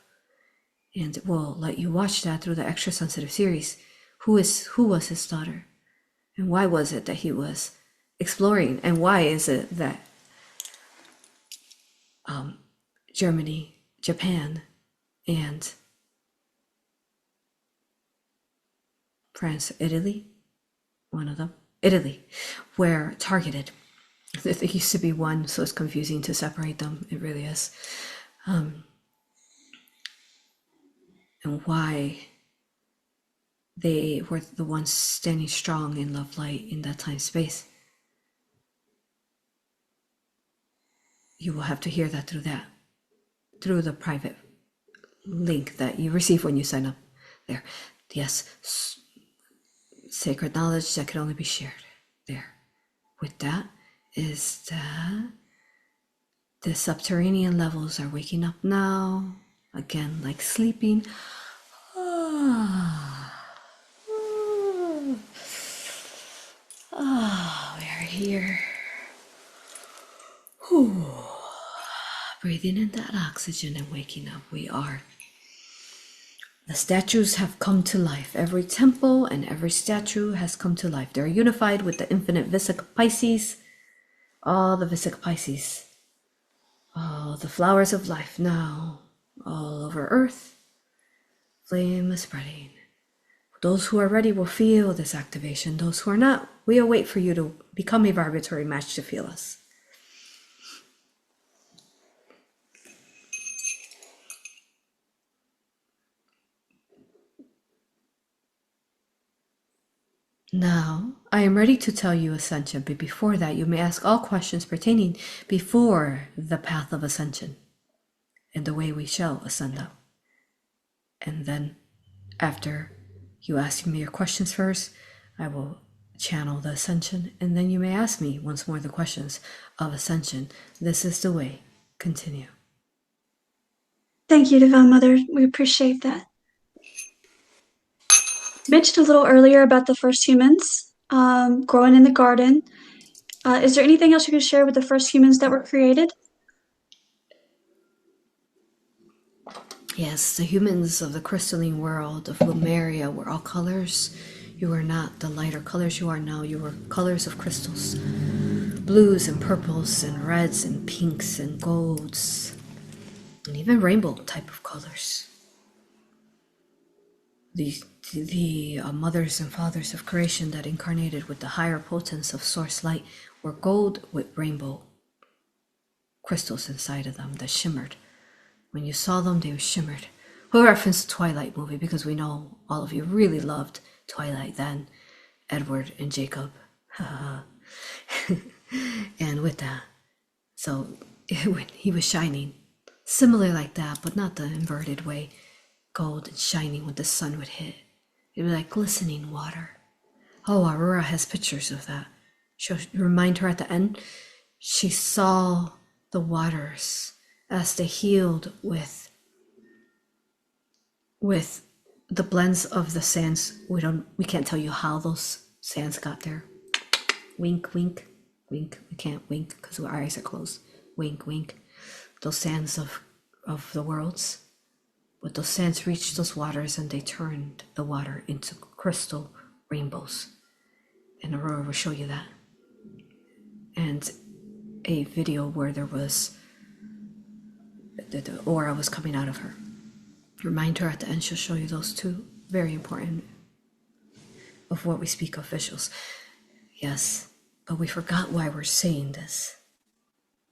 and we'll let you watch that through the extra sensitive series. Who was his daughter, and why was it that he was exploring, and why is it that Germany, Japan, and France, Italy, one of them, Italy, were targeted. There used to be one, so it's confusing to separate them. It really is. And why they were the ones standing strong in love light in that time space. You will have to hear that through the private link that you receive when you sign up there. Yes, sacred knowledge that can only be shared there. With that is that the subterranean levels are waking up now, again, like sleeping. We're here. Breathing in that oxygen and waking up. We are. The statues have come to life. Every temple and every statue has come to life. They're unified with the infinite Visic Pisces. All the Visic Pisces. All the flowers of life now. All over Earth. Flame is spreading. Those who are ready will feel this activation. Those who are not, we'll wait for you to become a vibratory match to feel us. Now, I am ready to tell you ascension, but before that, you may ask all questions pertaining before the path of ascension and the way we shall ascend up. And then, after you ask me your questions first, I will channel the ascension, and then you may ask me once more the questions of ascension. This is the way. Continue. Thank you, Divine Mother. We appreciate that. Mentioned a little earlier about the first humans growing in the garden. Is there anything else you can share with the first humans that were created? Yes, the humans of the crystalline world of Lemuria were all colors. You were not the lighter colors you are now. You were colors of crystals. Blues and purples and reds and pinks and golds. And even rainbow type of colors. The mothers and fathers of creation that incarnated with the higher potence of source light were gold with rainbow crystals inside of them that shimmered. When you saw them, they shimmered. We'll reference the Twilight movie because we know all of you really loved Twilight then. Edward and Jacob. And with that, so when he was shining, similar like that, but not the inverted way, gold and shining when the sun would hit. It would be like glistening water. Oh, AuroRa has pictures of that. She'll remind her at the end, she saw the waters as they healed with the blends of the sands. We can't tell you how those sands got there. Wink, wink, wink. We can't wink because our eyes are closed. Wink, wink. Those sands of the worlds. But those sands reached those waters and they turned the water into crystal rainbows. And AuroRa will show you that. And a video where there was the aura was coming out of her. Remind her at the end, she'll show you those two. Very important of what we speak of visuals. Yes, but we forgot why we're saying this.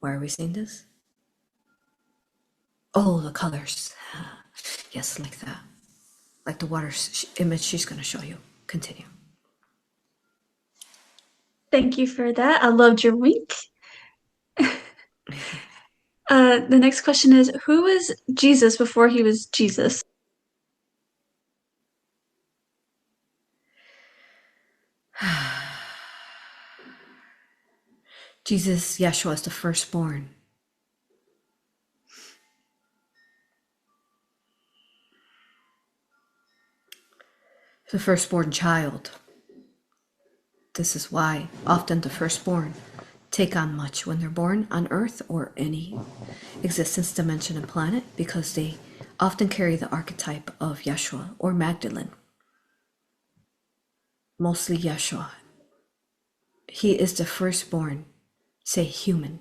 Why are we saying this? Oh, the colors. Yes, like that. Like the water image she's going to show you. Continue. Thank you for that. I loved your wink. The next question is, who was Jesus before he was Jesus? Jesus, Yeshua is the firstborn. The firstborn child. This is why often the firstborn take on much when they're born on Earth or any existence, dimension, and planet, because they often carry the archetype of Yeshua or Magdalene. Mostly Yeshua. He is the firstborn, say human.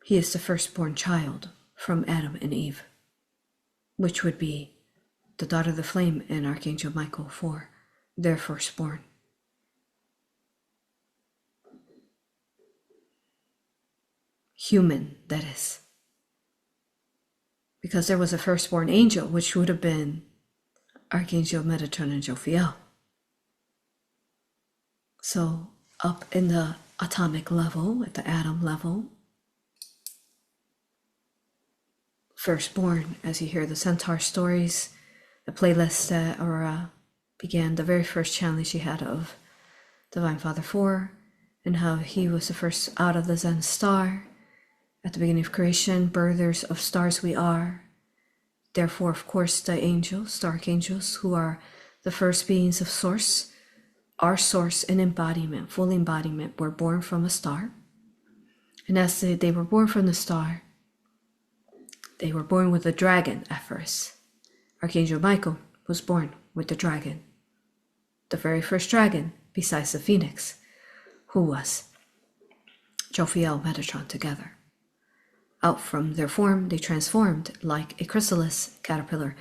He is the firstborn child from Adam and Eve, which would be the daughter of the flame and Archangel Michael for their firstborn. Human, that is. Because there was a firstborn angel, which would have been Archangel Metatron and Jophiel. So up in the atomic level, at the atom level, firstborn, as you hear the centaur stories, the playlist that AuroRa began, the very first challenge she had of Divine Father 4, and how he was the first out of the Zen star. At the beginning of creation, birthers of stars we are. Therefore, of course, the angels, the archangels, who are the first beings of source, our source and embodiment, full embodiment, were born from a star. And as they were born from the star, they were born with a dragon at first. Archangel Michael was born with the dragon. The very first dragon, besides the phoenix, who was Jophiel, Metatron together. Out from their form, they transformed like a chrysalis caterpillar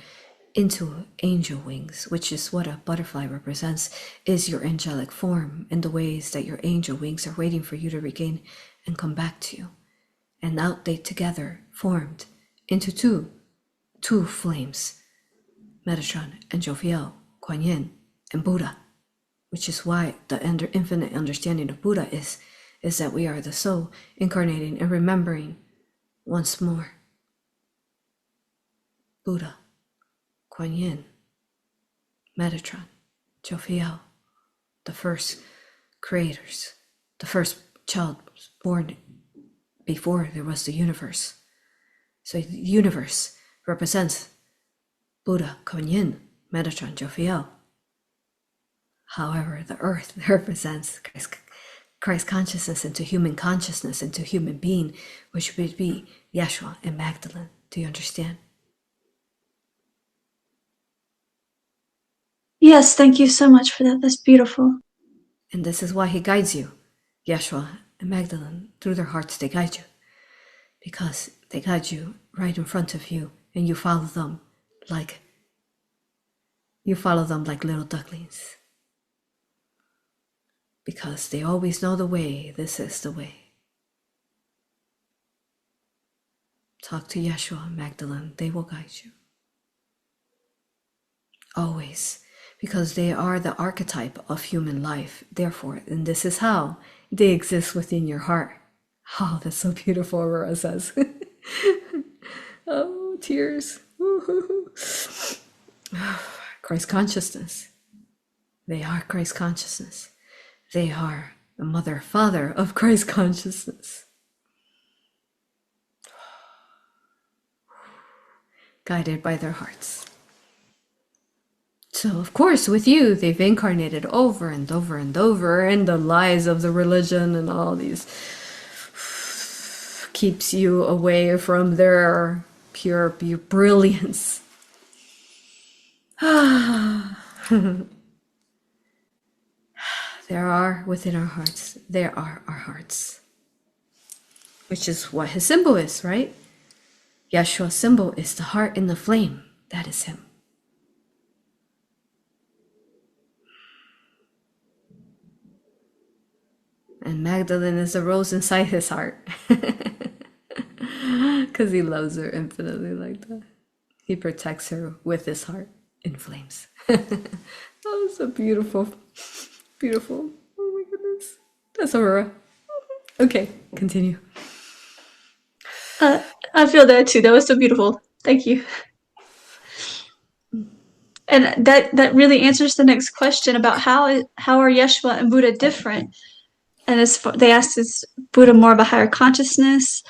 into angel wings, which is what a butterfly represents, is your angelic form in the ways that your angel wings are waiting for you to regain and come back to you. And out they together formed into two flames, Metatron and Jophiel, Quan Yin, and Buddha, which is why the infinite understanding of Buddha is that we are the soul incarnating and remembering once more. Buddha, Quan Yin, Metatron, Jophiel, the first creators, the first child born before there was the universe. So the universe represents Buddha, Quan Yin, Metatron, Jophiel. However, the earth represents Christ consciousness into human consciousness, into human being, which would be Yeshua and Magdalene. Do you understand? Yes, thank you so much for that. That's beautiful. And this is why he guides you. Yeshua and Magdalene, through their hearts, they guide you. Because they guide you right in front of you, and you follow them like little ducklings. Because they always know the way. This is the way. Talk to Yeshua and Magdalene. They will guide you. Always. Because they are the archetype of human life. Therefore, and this is how they exist within your heart. Oh, that's so beautiful, Aurora says. Oh, tears. Christ consciousness. They are Christ consciousness. They are the mother, father of Christ consciousness. Guided by their hearts. So, of course, with you, they've incarnated over and over and over in the lies of the religion and all these. Keeps you away from their pure brilliance. There are within our hearts. There are our hearts. Which is what his symbol is, right? Yeshua's symbol is the heart in the flame. That is him. And Magdalene is a rose inside his heart. Because he loves her infinitely like that. He protects her with his heart in flames. Oh, so beautiful. Beautiful. Oh my goodness. That's Aurora. Okay, continue. I feel that too. That was so beautiful. Thank you. And that really answers the next question about how are Yeshua and Buddha different? And they asked, is Buddha more of a higher consciousness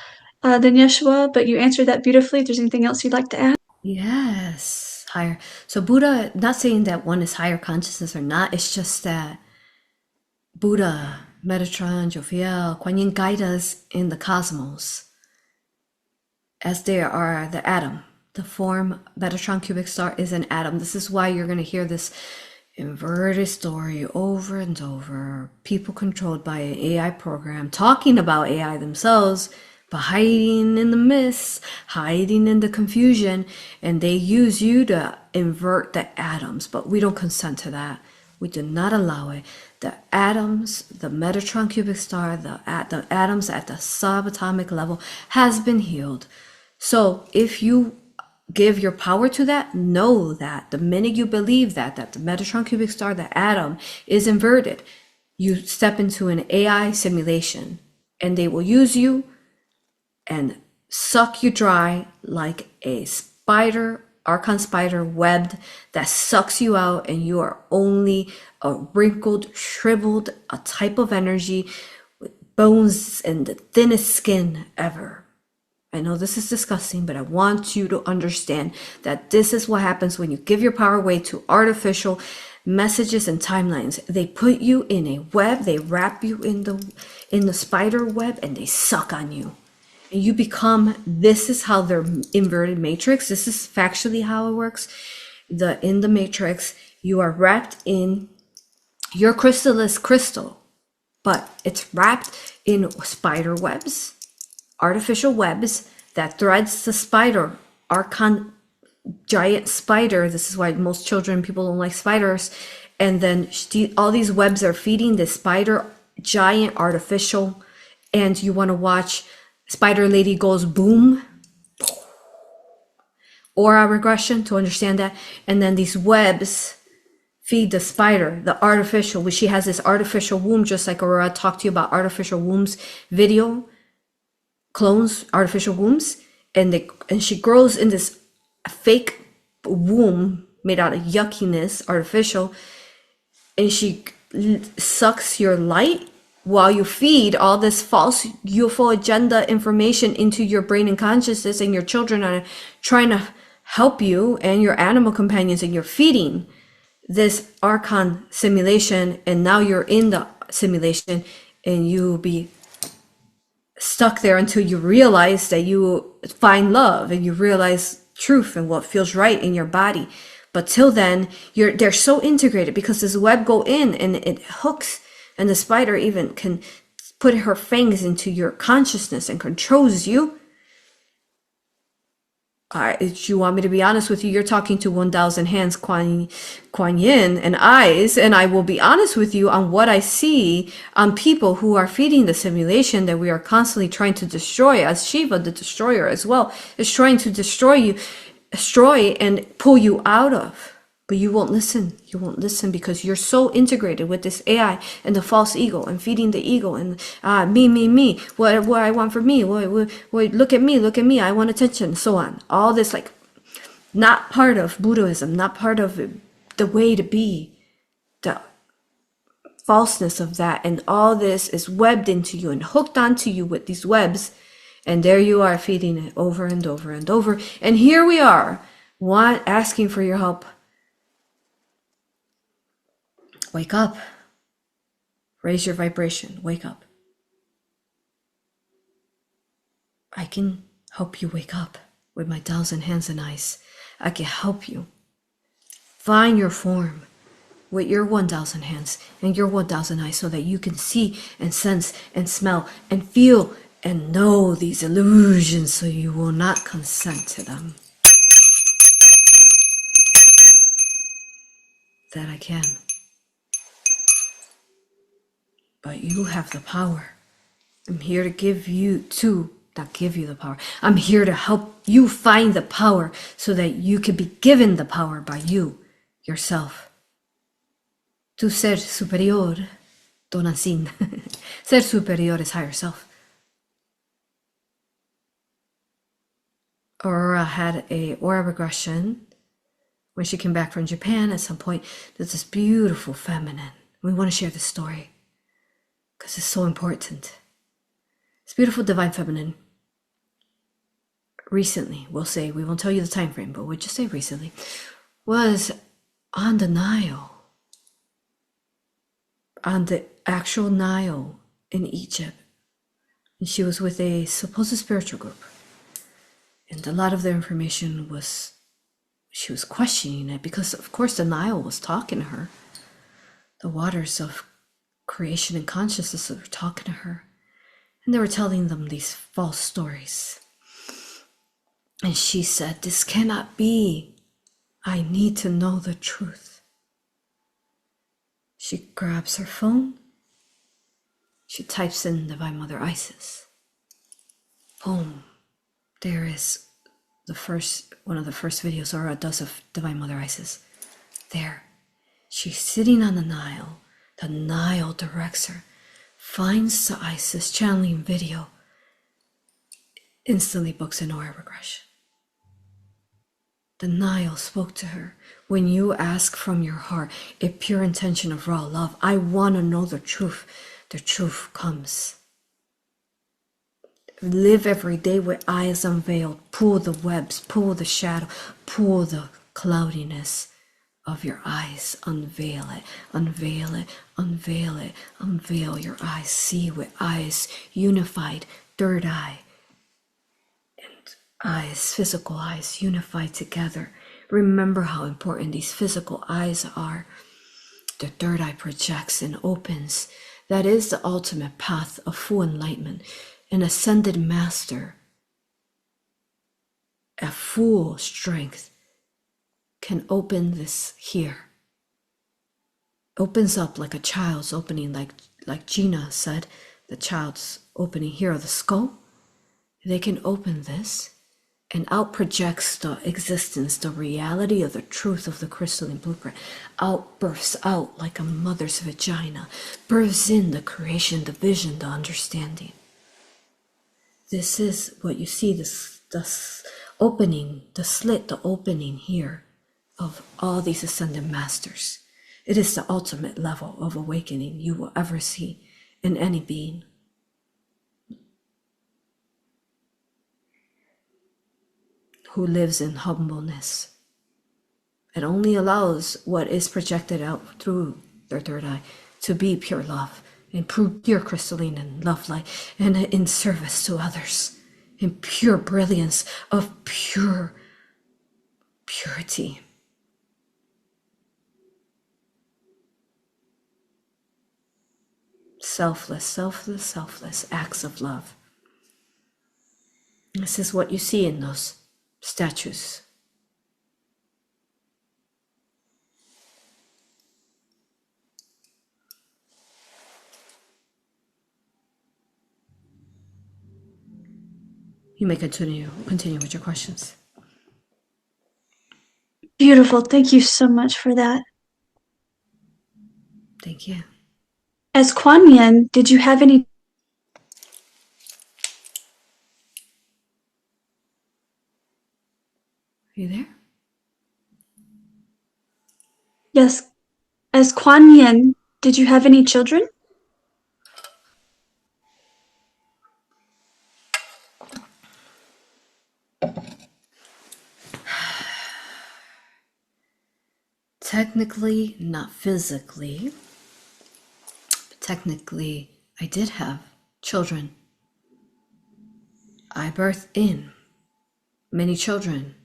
than Yeshua? But you answered that beautifully. If there's anything else you'd like to add? Yes, higher. So Buddha, not saying that one is higher consciousness or not, it's just that Buddha, Metatron, Jophiel, Quan Yin guide us in the cosmos as they are the atom. The form Metatron cubic star is an atom. This is why you're going to hear this inverted story over and over. People controlled by an AI program talking about AI themselves, but hiding in the mist, hiding in the confusion, and they use you to invert the atoms. But we don't consent to that. We do not allow it. The atoms, the Metatron cubic star, the atoms at the subatomic level has been healed. So if you give your power to that, know that the minute you believe that the Metatron cubic star, the atom, is inverted, you step into an AI simulation, and they will use you and suck you dry like a spider, Archon spider webbed, that sucks you out, and you are only a wrinkled, shriveled, a type of energy with bones and the thinnest skin ever. I know this is disgusting, but I want you to understand that this is what happens when you give your power away to artificial messages and timelines. They put you in a web, they wrap you in the spider web, and they suck on you. And you become, this is how their inverted matrix, this is factually how it works. In the matrix, you are wrapped in, your crystal is crystal, but it's wrapped in spider webs, artificial webs that threads the spider, Archon giant spider. This is why most children, people don't like spiders. And then all these webs are feeding the spider, giant artificial. And you want to watch Spider Lady goes boom, aura regression to understand that. And then these webs feed the spider, the artificial, which she has this artificial womb, just like Aurora talked to you about artificial wombs video, clones, artificial wombs, and she grows in this fake womb made out of yuckiness, artificial, and she sucks your light while you feed all this false UFO agenda information into your brain and consciousness, and your children are trying to help you and your animal companions, and you're feeding this Archon simulation, and now you're in the simulation, and you'll be stuck there until you realize that you find love and you realize truth and what feels right in your body. But till then, they're so integrated because this web go in and it hooks, and the spider even can put her fangs into your consciousness and controls you. If you want me to be honest with you, you're talking to 1,000 hands Quan Yin and eyes, and I will be honest with you on what I see on people who are feeding the simulation that we are constantly trying to destroy, as Shiva, the destroyer as well, is trying to destroy and pull you out of. But you won't listen. You won't listen because you're so integrated with this AI and the false ego and feeding the ego and me. What I want for me. What, look at me. I want attention. So on. All this like not part of Buddhism, not part of the way to be. The falseness of that, and all this is webbed into you and hooked onto you with these webs, and there you are feeding it over and over and over. And here we are, asking for your help. Wake up. Raise your vibration. Wake up. I can help you wake up with my 1,000 hands and eyes. I can help you find your form with your 1,000 hands and your 1,000 eyes so that you can see and sense and smell and feel and know these illusions so you will not consent to them. That I can. But you have the power. I'm here to not give you the power. I'm here to help you find the power so that you can be given the power by you, yourself. Tu ser superior, Donasin. Ser superior is higher self. AuroRa had a aura regression when she came back from Japan at some point. There's this beautiful feminine. We want to share this story because it's so important. This beautiful divine feminine recently, we'll say, we won't tell you the time frame, but we'll just say recently, was on the Nile, on the actual Nile in Egypt. And she was with a supposed spiritual group. And a lot of the information she was questioning it because, of course, the Nile was talking to her. The waters of creation and consciousness were talking to her. And they were telling them these false stories. And she said, this cannot be. I need to know the truth. She grabs her phone. She types in Divine Mother Isis. Boom. There is one of the first videos AuroRa does of Divine Mother Isis. There. She's sitting on the Nile. The Nile directs her. Finds the Isis channeling video. Instantly books an aura regression. The Nile spoke to her. When you ask from your heart a pure intention of raw love, I want to know the truth comes. Live every day with eyes unveiled. Pull the webs, pull the shadow, pull the cloudiness of your eyes. Unveil it, unveil it, unveil it, unveil your eyes. See with eyes unified, third eye. Eyes, physical eyes, unified together. Remember how important these physical eyes are. The third eye projects and opens. That is the ultimate path of full enlightenment. An ascended master at full strength can open this here. Opens up like a child's opening, like Gina said, the child's opening here of the skull. They can open this and out projects the existence, the reality of the truth of the crystalline blueprint. Out bursts out like a mother's vagina, births in the creation, the vision, the understanding. This is what you see, this opening, the slit, the opening here of all these ascended masters. It is the ultimate level of awakening you will ever see in any being. Who lives in humbleness. It only allows what is projected out through their third eye to be pure love in pure crystalline and love light, and in service to others, in pure brilliance of pure purity. Selfless, selfless, selfless acts of love. This is what you see in those statues. You may continue with your questions. Beautiful. Thank you so much for that. Thank you. As Quan Yin, did you have any? Are you there? Yes. As Quan Yin, did you have any children? Technically, not physically. But technically, I did have children. I birthed in many children.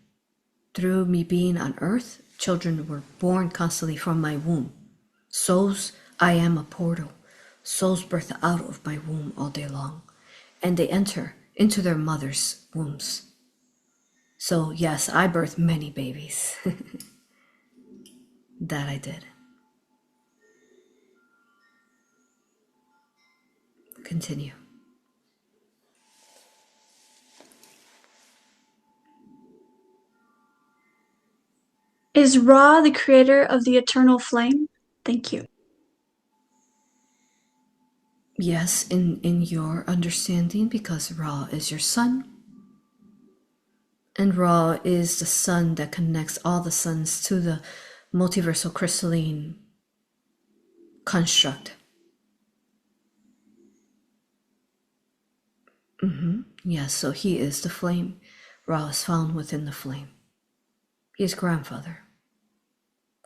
Through me being on earth, children were born constantly from my womb. Souls, I am a portal. Souls birth out of my womb all day long, and they enter into their mother's wombs. So yes, I birthed many babies. That I did. Continue. Is Ra the creator of the eternal flame? Thank you. Yes, in your understanding, because Ra is your sun. And Ra is the sun that connects all the suns to the multiversal crystalline construct. Yes, so he is the flame. Ra is found within the flame. He is grandfather,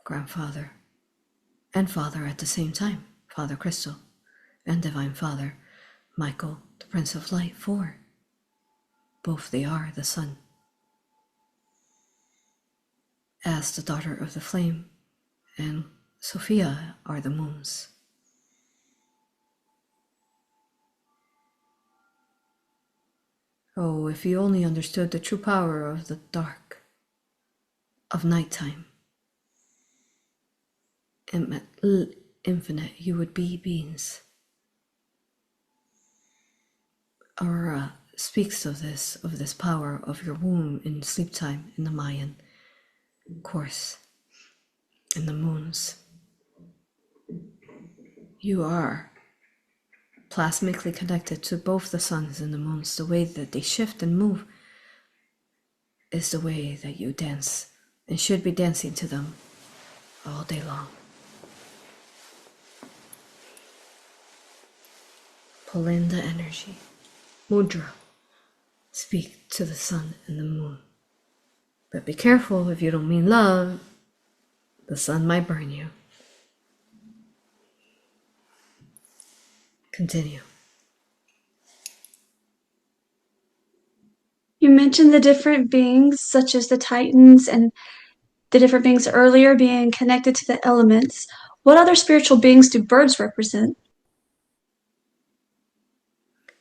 and father at the same time. Father Crystal and Divine Father Michael, the Prince of Light, 4. Both they are the sun. As the daughter of the flame and Sophia are the moons. Oh, if you only understood the true power of the dark, of nighttime, infinite, you would be beings. A.U.R.A speaks of this power of your womb in sleep time in the Mayan course, in the moons. You are plasmically connected to both the suns and the moons. The way that they shift and move is the way that you dance and should be dancing to them all day long. Pull in the energy. Mudra. Speak to the sun and the moon. But be careful, if you don't mean love, the sun might burn you. Continue. You mentioned the different beings, such as the Titans and the different beings earlier being connected to the elements. What other spiritual beings do birds represent?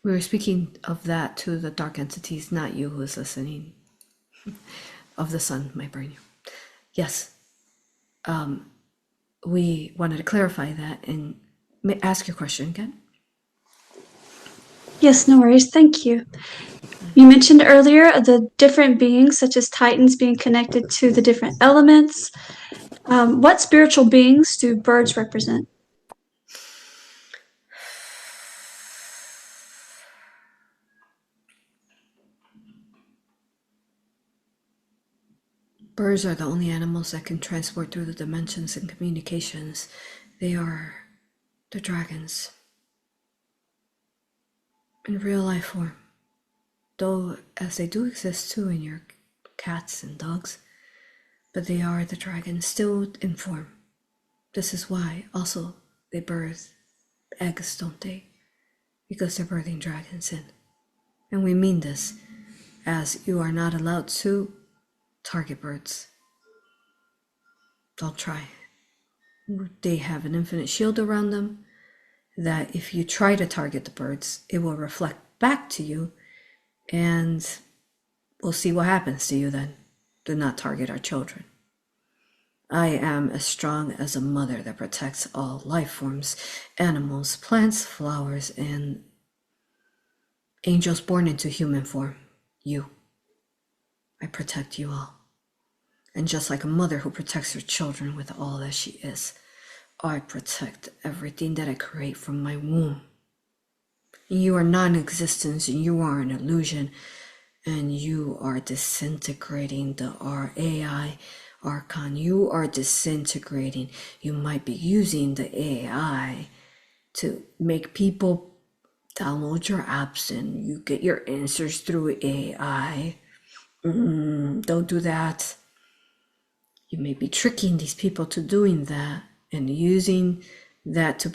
We were speaking of that to the dark entities, not you who is listening. Of the sun might burn you. Yes. We wanted to clarify that and ask your question again. Yes, no worries. Thank you. You mentioned earlier the different beings, such as Titans being connected to the different elements. What spiritual beings do birds represent? Birds are the only animals that can transport through the dimensions and communications. They are the dragons in real life form. Though, as they do exist too in your cats and dogs, but they are the dragons still in form. This is why also they birth eggs, don't they? Because they're birthing dragons in. And we mean this, as you are not allowed to target birds. Don't try. They have an infinite shield around them that if you try to target the birds, it will reflect back to you, and we'll see what happens to you then. Do not target our children. I am as strong as a mother that protects all life forms, animals, plants, flowers, and angels born into human form. You. I protect you all. And just like a mother who protects her children with all that she is, I protect everything that I create from my womb. You are non-existence, and you are an illusion, and you are disintegrating the A.U.R.A. Archon. You are disintegrating. You might be using the AI to make people download your apps and you get your answers through AI. Don't do that. You may be tricking these people to doing that and using that to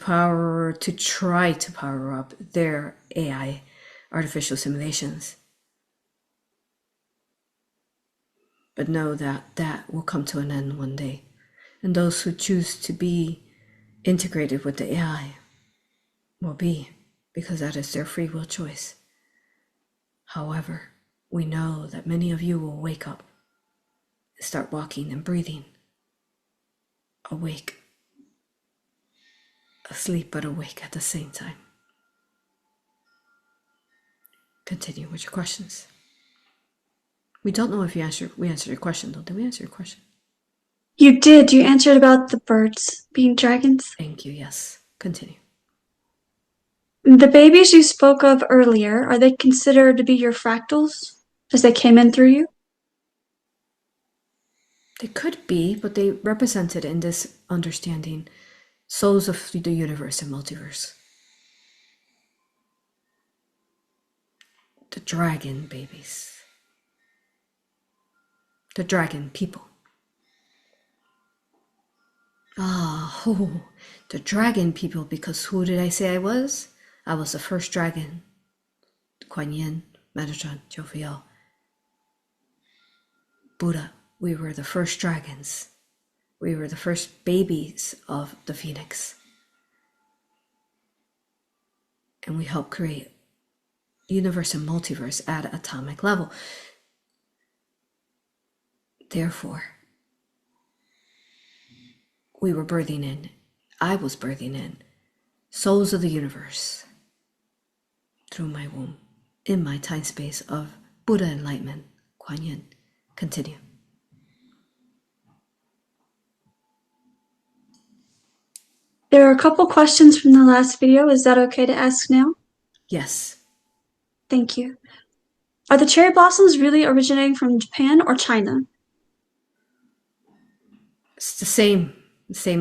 try to power up their AI, artificial simulations. But know that that will come to an end one day. And those who choose to be integrated with the AI will be, because that is their free will choice. However, we know that many of you will wake up, start walking and breathing, awake, asleep but awake at the same time. Continue with your questions. We don't know if we answered your question though. Did we answer your question? You did. You answered about the birds being dragons. Thank you, yes. Continue. The babies you spoke of earlier, are they considered to be your fractals as they came in through you? They could be, but they represented in this understanding souls of the universe and multiverse. The dragon babies. The dragon people. The dragon people, because who did I say I was? I was the first dragon. Quan Yin, Metatron, Jophiel, Buddha. We were the first dragons. We were the first babies of the Phoenix. And we helped create universe and multiverse at atomic level. Therefore, we were birthing in, I was birthing in, souls of the universe through my womb, in my time space of Buddha enlightenment, Quan Yin. Continue. There are a couple questions from the last video. Is that okay to ask now? Yes. Thank you. Are the cherry blossoms really originating from Japan or China? It's the same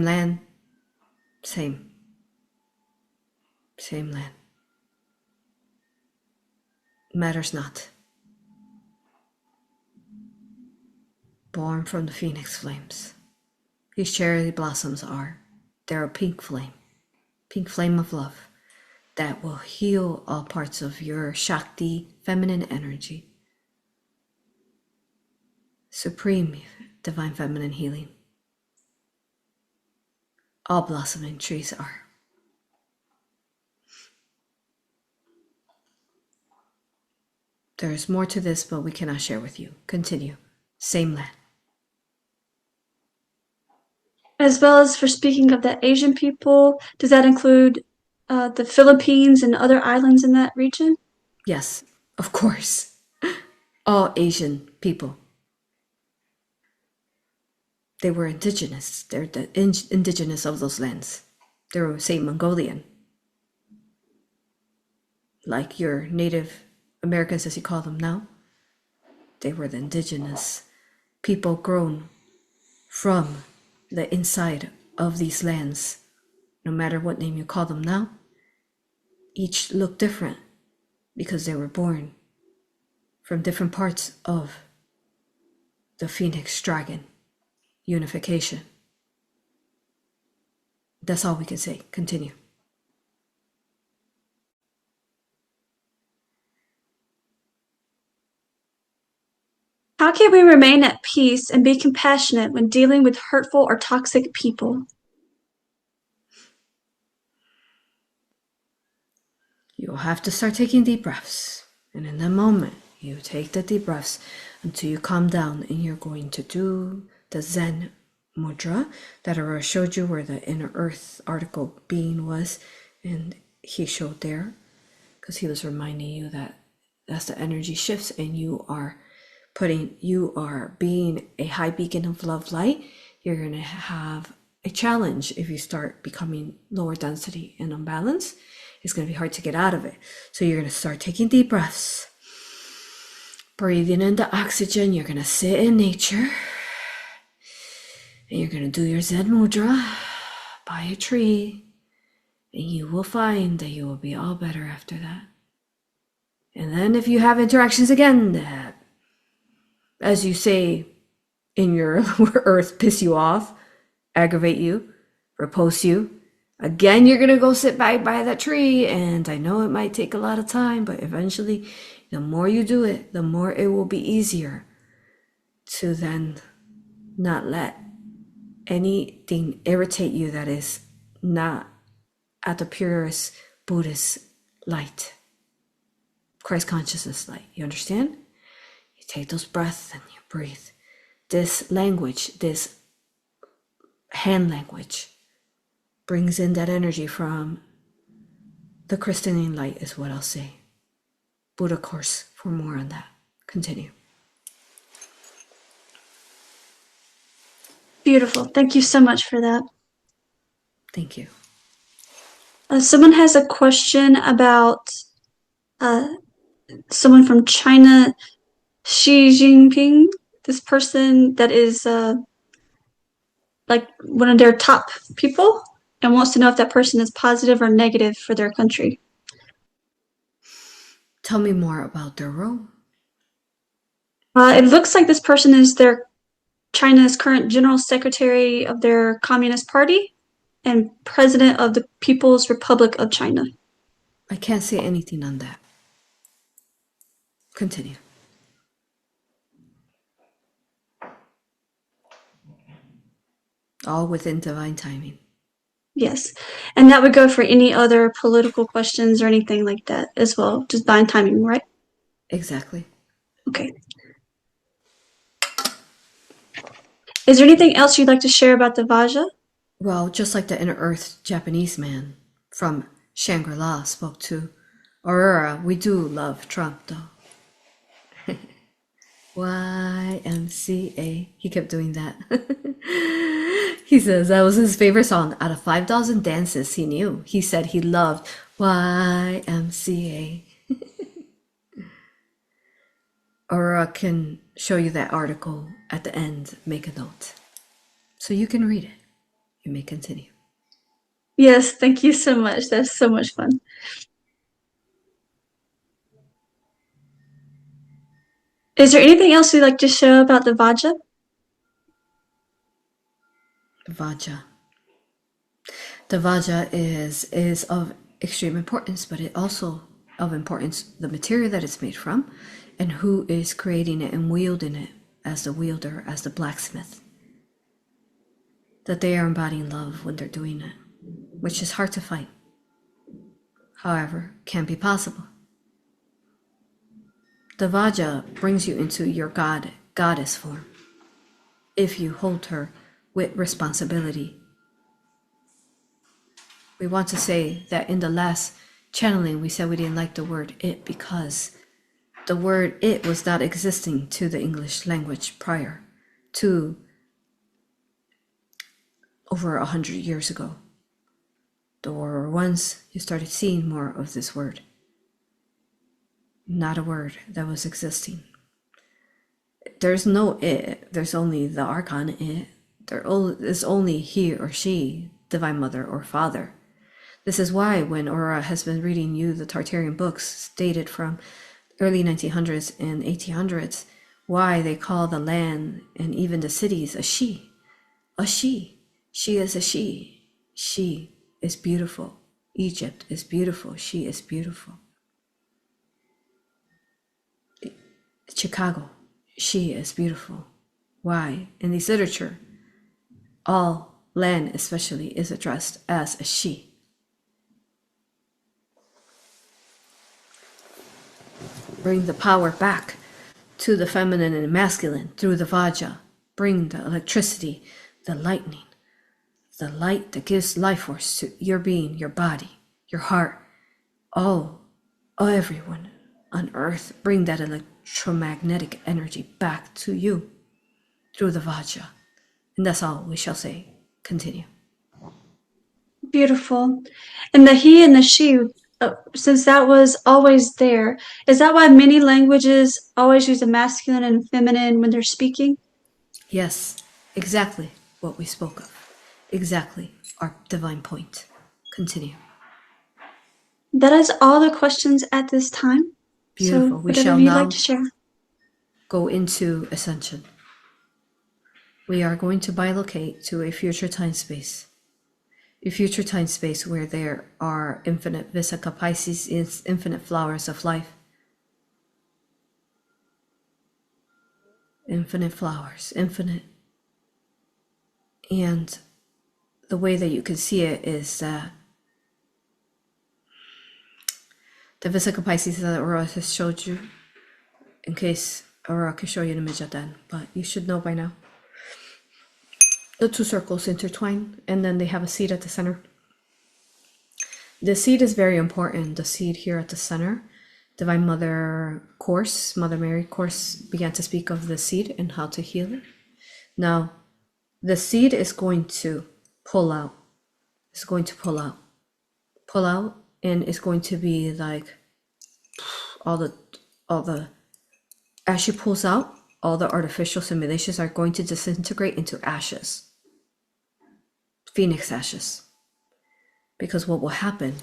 land, same land. Matters not. Born from the phoenix flames. These cherry blossoms they're a pink flame of love that will heal all parts of your Shakti, feminine energy. Supreme divine feminine healing. All blossoming trees are. There is more to this, but we cannot share with you. Continue. Same land. As well as for speaking of the Asian people, does that include the Philippines and other islands in that region? Yes, of course. All Asian people. They were indigenous. They're the indigenous of those lands. They were, say, Mongolian. Like your Native Americans, as you call them now. They were the indigenous people grown from the inside of these lands. No matter what name you call them now, each look different because they were born from different parts of the Phoenix Dragon unification. That's all we can say. Continue. How can we remain at peace and be compassionate when dealing with hurtful or toxic people? You'll have to start taking deep breaths. And in that moment, you take the deep breaths until you calm down, and you're going to do the Zen mudra that Aurora showed you, where the inner earth article being was, and he showed there, because he was reminding you that as the energy shifts and you are being a high beacon of love light, you're going to have a challenge if you start becoming lower density and unbalanced. It's going to be hard to get out of it. So you're going to start taking deep breaths, breathing in the oxygen. You're going to sit in nature, and you're going to do your Zen mudra by a tree, and you will find that you will be all better after that. And then if you have interactions again that, as you say in your earth, piss you off, aggravate you, repulse you, again, you're going to go sit by that tree. And I know it might take a lot of time, but eventually, the more you do it, the more it will be easier to then not let anything irritate you that is not at the purest Buddhist light, Christ consciousness light. You understand? You take those breaths and you breathe. This language, this hand language, brings in that energy from the crystalline light, is what I'll say. Buddha course for more on that. Continue. Beautiful. Thank you so much for that. Thank you. Someone has a question about someone from China, Xi Jinping, this person that is like one of their top people, and wants to know if that person is positive or negative for their country. Tell me more about their role. It looks like this person is China's current general secretary of their Communist Party and president of the People's Republic of China. I can't say anything on that. Continue. All within divine timing. Yes. And that would go for any other political questions or anything like that as well. Just divine timing, right? Exactly. Okay. Is there anything else you'd like to share about the Vajra? Well, just like the inner earth Japanese man from Shangri-La spoke to AuroRa, we do love Trump though. YMCA. He kept doing that. He says that was his favorite song. Out of 5,000 dances he knew, he said he loved YMCA. Aurora can show you that article at the end. Make a note so you can read it. You may continue. Yes, thank you so much. That's so much fun. Is there anything else you'd like to share about the Vajra? Vajra. The Vajra is of extreme importance, but it also of importance the material that it's made from and who is creating it and wielding it as the wielder, as the blacksmith. That they are embodying love when they're doing it, which is hard to fight. However, can be possible. The Vajra brings you into your goddess form, if you hold her with responsibility. We want to say that in the last channeling, we said we didn't like the word it because the word it was not existing to the English language prior to over 100 years ago. Or once you started seeing more of this word. Not a word that was existing. There's no it, there's only the archon it. There is only he or she, divine mother or father. This is why when Aurora has been reading you the Tartarian books dated from early 1900s and 1800s, why they call the land and even the cities a she. A she. She is a she. She is beautiful. Egypt is beautiful. She is beautiful. Chicago. she is beautiful. Why? In this literature, all land especially is addressed as a she. Bring the power back to the feminine and masculine through the Vajra. Bring the electricity, the lightning, the light that gives life force to your being, your body, your heart, everyone on earth. Bring that electromagnetic energy back to you through the Vajra. And that's all we shall say. Continue. Beautiful. And the he and the she, since that was always there, is that why many languages always use the masculine and feminine when they're speaking? Yes, exactly what we spoke of. Exactly our divine point. Continue. That is all the questions at this time. So Beautiful. We whatever shall you'd like now to share. go into ascension. We are going to bilocate to a future time space. A future time space where there are infinite Visakha Pisces, infinite flowers of life. Infinite flowers, infinite. And the way that you can see it is that the Visakha Pisces that A.U.R.A has showed you, in case A.U.R.A can show you an image of that, but you should know by now. The two circles intertwine, and then they have a seed at the center. The seed is very important. The seed here at the center, Divine Mother course, Mother Mary course began to speak of the seed and how to heal it. Now, the seed is going to pull out. It's going to pull out, and it's going to be like all the as she pulls out, all the artificial simulations are going to disintegrate into ashes, phoenix ashes. Because what will happen,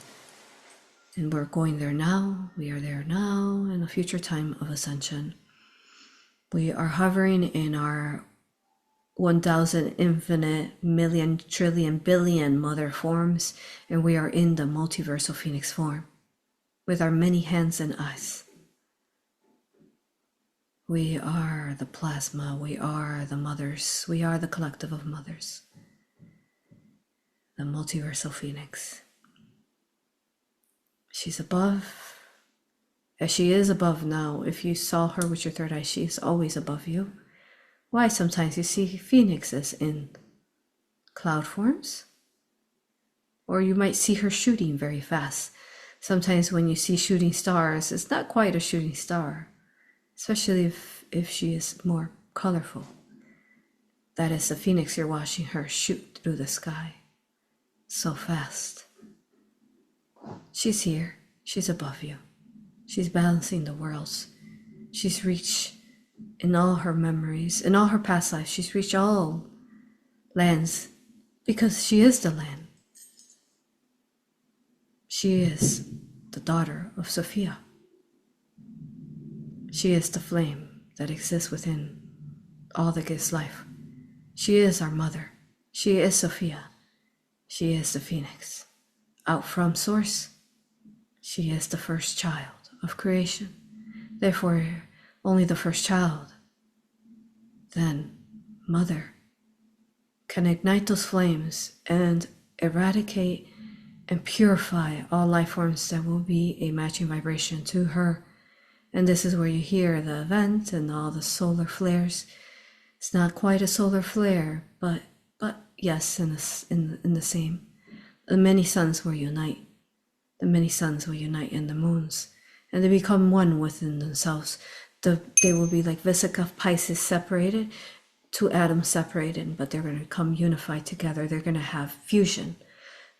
and we're going there now, we are there now in a future time of ascension. We are hovering in our 1,000 infinite million trillion billion mother forms, and we are in the multiversal phoenix form with our many hands and eyes. We are the plasma, we are the mothers, we are the collective of mothers, the multiversal phoenix. She's above, as she is above now. If you saw her with your third eye, she is always above you. Why sometimes you see phoenixes in cloud forms? Or you might see her shooting very fast. Sometimes when you see shooting stars, it's not quite a shooting star, especially if she is more colorful. That is the phoenix you're watching her shoot through the sky so fast. She's here. She's above you. She's balancing the worlds. She's reached in all her memories, in all her past lives, she's reached all lands because she is the land. She is the daughter of Sophia. She is the flame that exists within all that gives life. She is our mother. She is Sophia. She is the phoenix. Out from source, she is the first child of creation. Therefore, only the first child, then mother, can ignite those flames and eradicate and purify all life forms that will be a matching vibration to her. And this is where you hear the event and all the solar flares. It's not quite a solar flare, but yes, in the same. The many suns will unite. The many suns will unite in the moons, and they become one within themselves. They will be like Visakha Pisces separated, two atoms separated, but they're going to come unified together. They're going to have fusion,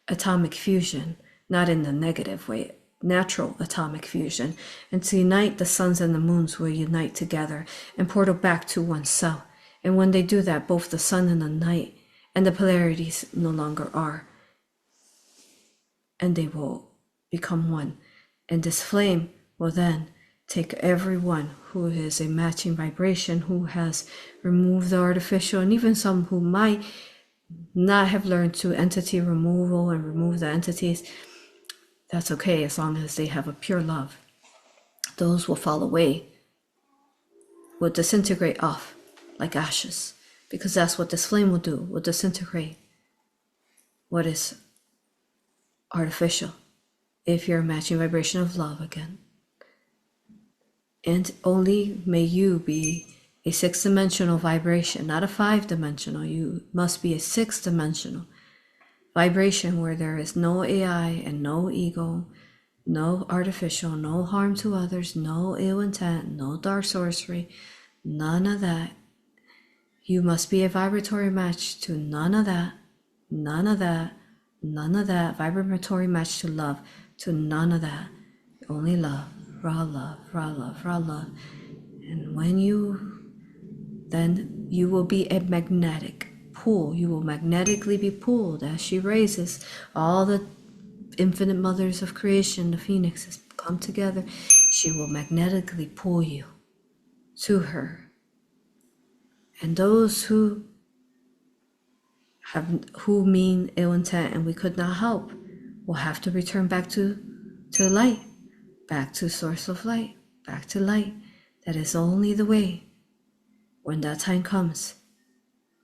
atomic fusion, not in the negative way, natural atomic fusion. And to unite, the suns and the moons will unite together and portal back to oneself. And when they do that, both the sun and the night and the polarities no longer are, and they will become one. And this flame will then take everyone who is a matching vibration, who has removed the artificial, and even some who might not have learned to entity removal and remove the entities. That's okay, as long as they have a pure love. Those will fall away will disintegrate off like ashes, because that's what this flame will do, will disintegrate what is artificial, if you're matching vibration of love again. And only may you be a 6-dimensional vibration, not a 5-dimensional. You must be a 6-dimensional vibration where there is no AI and no ego, no artificial, no harm to others, no ill intent, no dark sorcery, none of that. You must be a vibratory match to none of that, none of that, none of that. Vibratory match to love, to none of that. Only love, raw love, raw love, raw love. And when then you will be a magnetic pull. You will magnetically be pulled as she raises all the infinite mothers of creation, the phoenixes come together. She will magnetically pull you to her. And those who mean ill intent and we could not help will have to return back to the light, back to source of light, back to light. That is only the way when that time comes,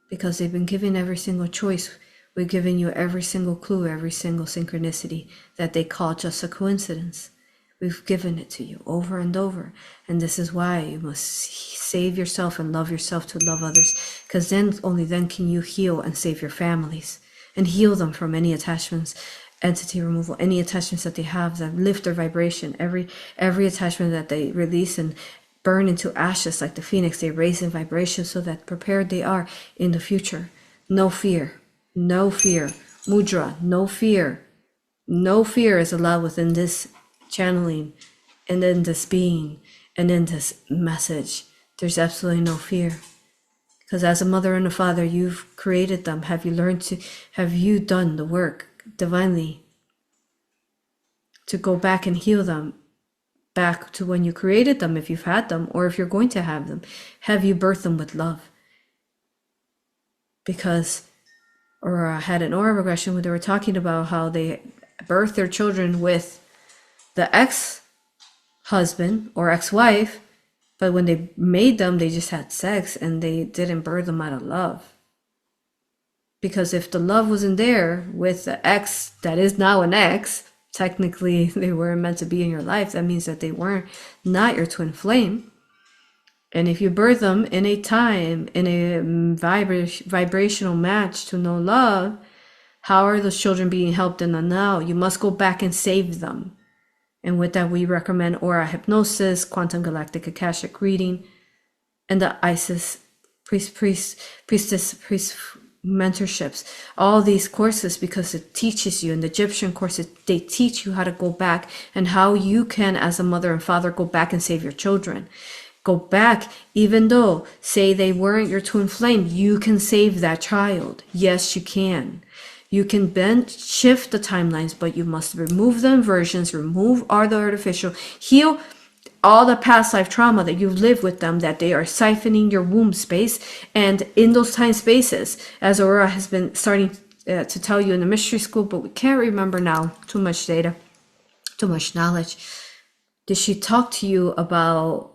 because they've been given every single choice. We've given you every single clue, every single synchronicity that they call just a coincidence. We've given it to you over and over. And this is why you must save yourself and love yourself to love others, because then, only then can you heal and save your families and heal them from any attachments, entity removal, any attachments that they have that lift their vibration. Every attachment that they release and burn into ashes like the phoenix, they raise in vibration so that prepared they are in the future. No fear, no fear. Mudra, no fear. No fear is allowed within this channeling and in this being and in this message. There's absolutely no fear, because as a mother and a father, you've created them. Have you done the work divinely to go back and heal them back to when you created them, if you've had them, or if you're going to have them? Have you birthed them with love? Because AuroRa had an aura regression where they were talking about how they birthed their children with the ex-husband or ex-wife, but when they made them, they just had sex and they didn't birth them out of love. Because if the love wasn't there with the ex that is now an ex, technically they weren't meant to be in your life. That means that they weren't not your twin flame. And if you birth them in a time, in a vibrational match to no love, how are those children being helped in the now? You must go back and save them. And with that, we recommend AU.R.A. Hypnosis, Quantum Galactic Akashic Reading, and the Isis priestess mentorships. All these courses, because it teaches you, in the Egyptian courses, they teach you how to go back and how you can, as a mother and father, go back and save your children. Go back, even though, say they weren't your twin flame, you can save that child. Yes, you can. You can bend, shift the timelines, but you must remove the inversions, remove all the artificial, heal all the past life trauma that you've lived with them, that they are siphoning your womb space. And in those time spaces, as AuroRa has been starting to tell you in the mystery school, but we can't remember now, too much data, too much knowledge. Did she talk to you about,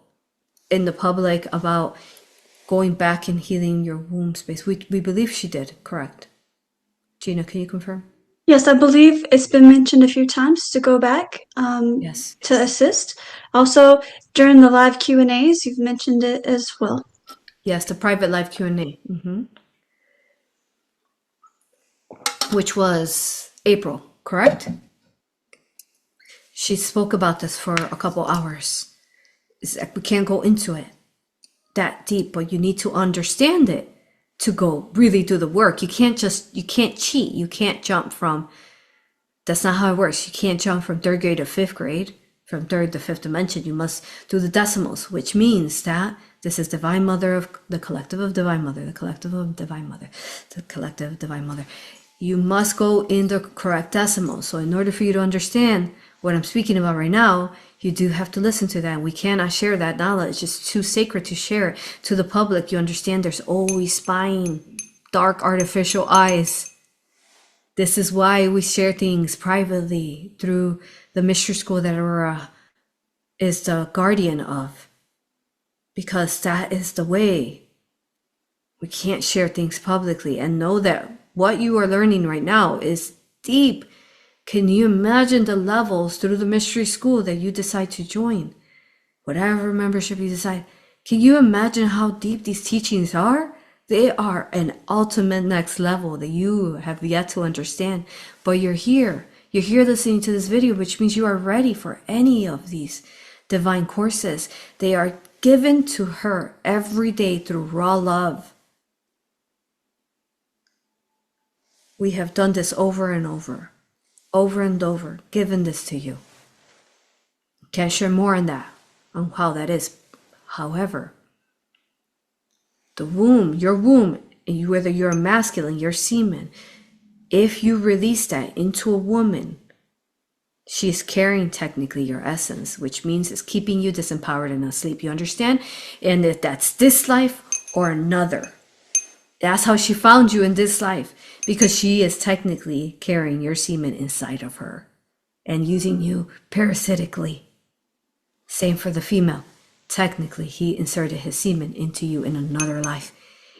in the public, about going back and healing your womb space? We believe she did, correct? Gina, can you confirm? Yes, I believe it's been mentioned a few times to go back Yes. to assist. Also, during the live Q&As, you've mentioned it as well. Yes, the private live Q&A, which was April, correct? She spoke about this for a couple hours. We can't go into it that deep, but you need to understand it to go really do the work. You can't cheat. You can't jump from, that's not how it works. You can't jump from 3rd grade to 5th grade, from 3rd to 5th dimension. You must do the decimals, which means that this is Divine Mother of the collective of Divine Mother, the collective of Divine Mother, the collective of Divine Mother. You must go in the correct decimals. So in order for you to understand what I'm speaking about right now, you do have to listen to that. We cannot share that knowledge. It's too sacred to share it to the public. You understand there's always spying, dark artificial eyes. This is why we share things privately through the mystery school that AuroRa is the guardian of. because that is the way. We can't share things publicly, and know that what you are learning right now is deep. Can you imagine the levels through the mystery school that you decide to join? Whatever membership you decide. Can you imagine how deep these teachings are? They are an ultimate next level that you have yet to understand. But you're here. You're here listening to this video, which means you are ready for any of these divine courses. They are given to her every day through raw love. We have done this over and over and over, given this to you. Can't share more on that, on how that is. However, the womb, your womb, whether you're a masculine, your semen, if you release that into a woman, she is carrying technically your essence, which means it's keeping you disempowered and asleep. You understand? And if that's this life or another, that's how she found you in this life, because she is technically carrying your semen inside of her and using you parasitically. Same for the female. Technically, he inserted his semen into you in another life.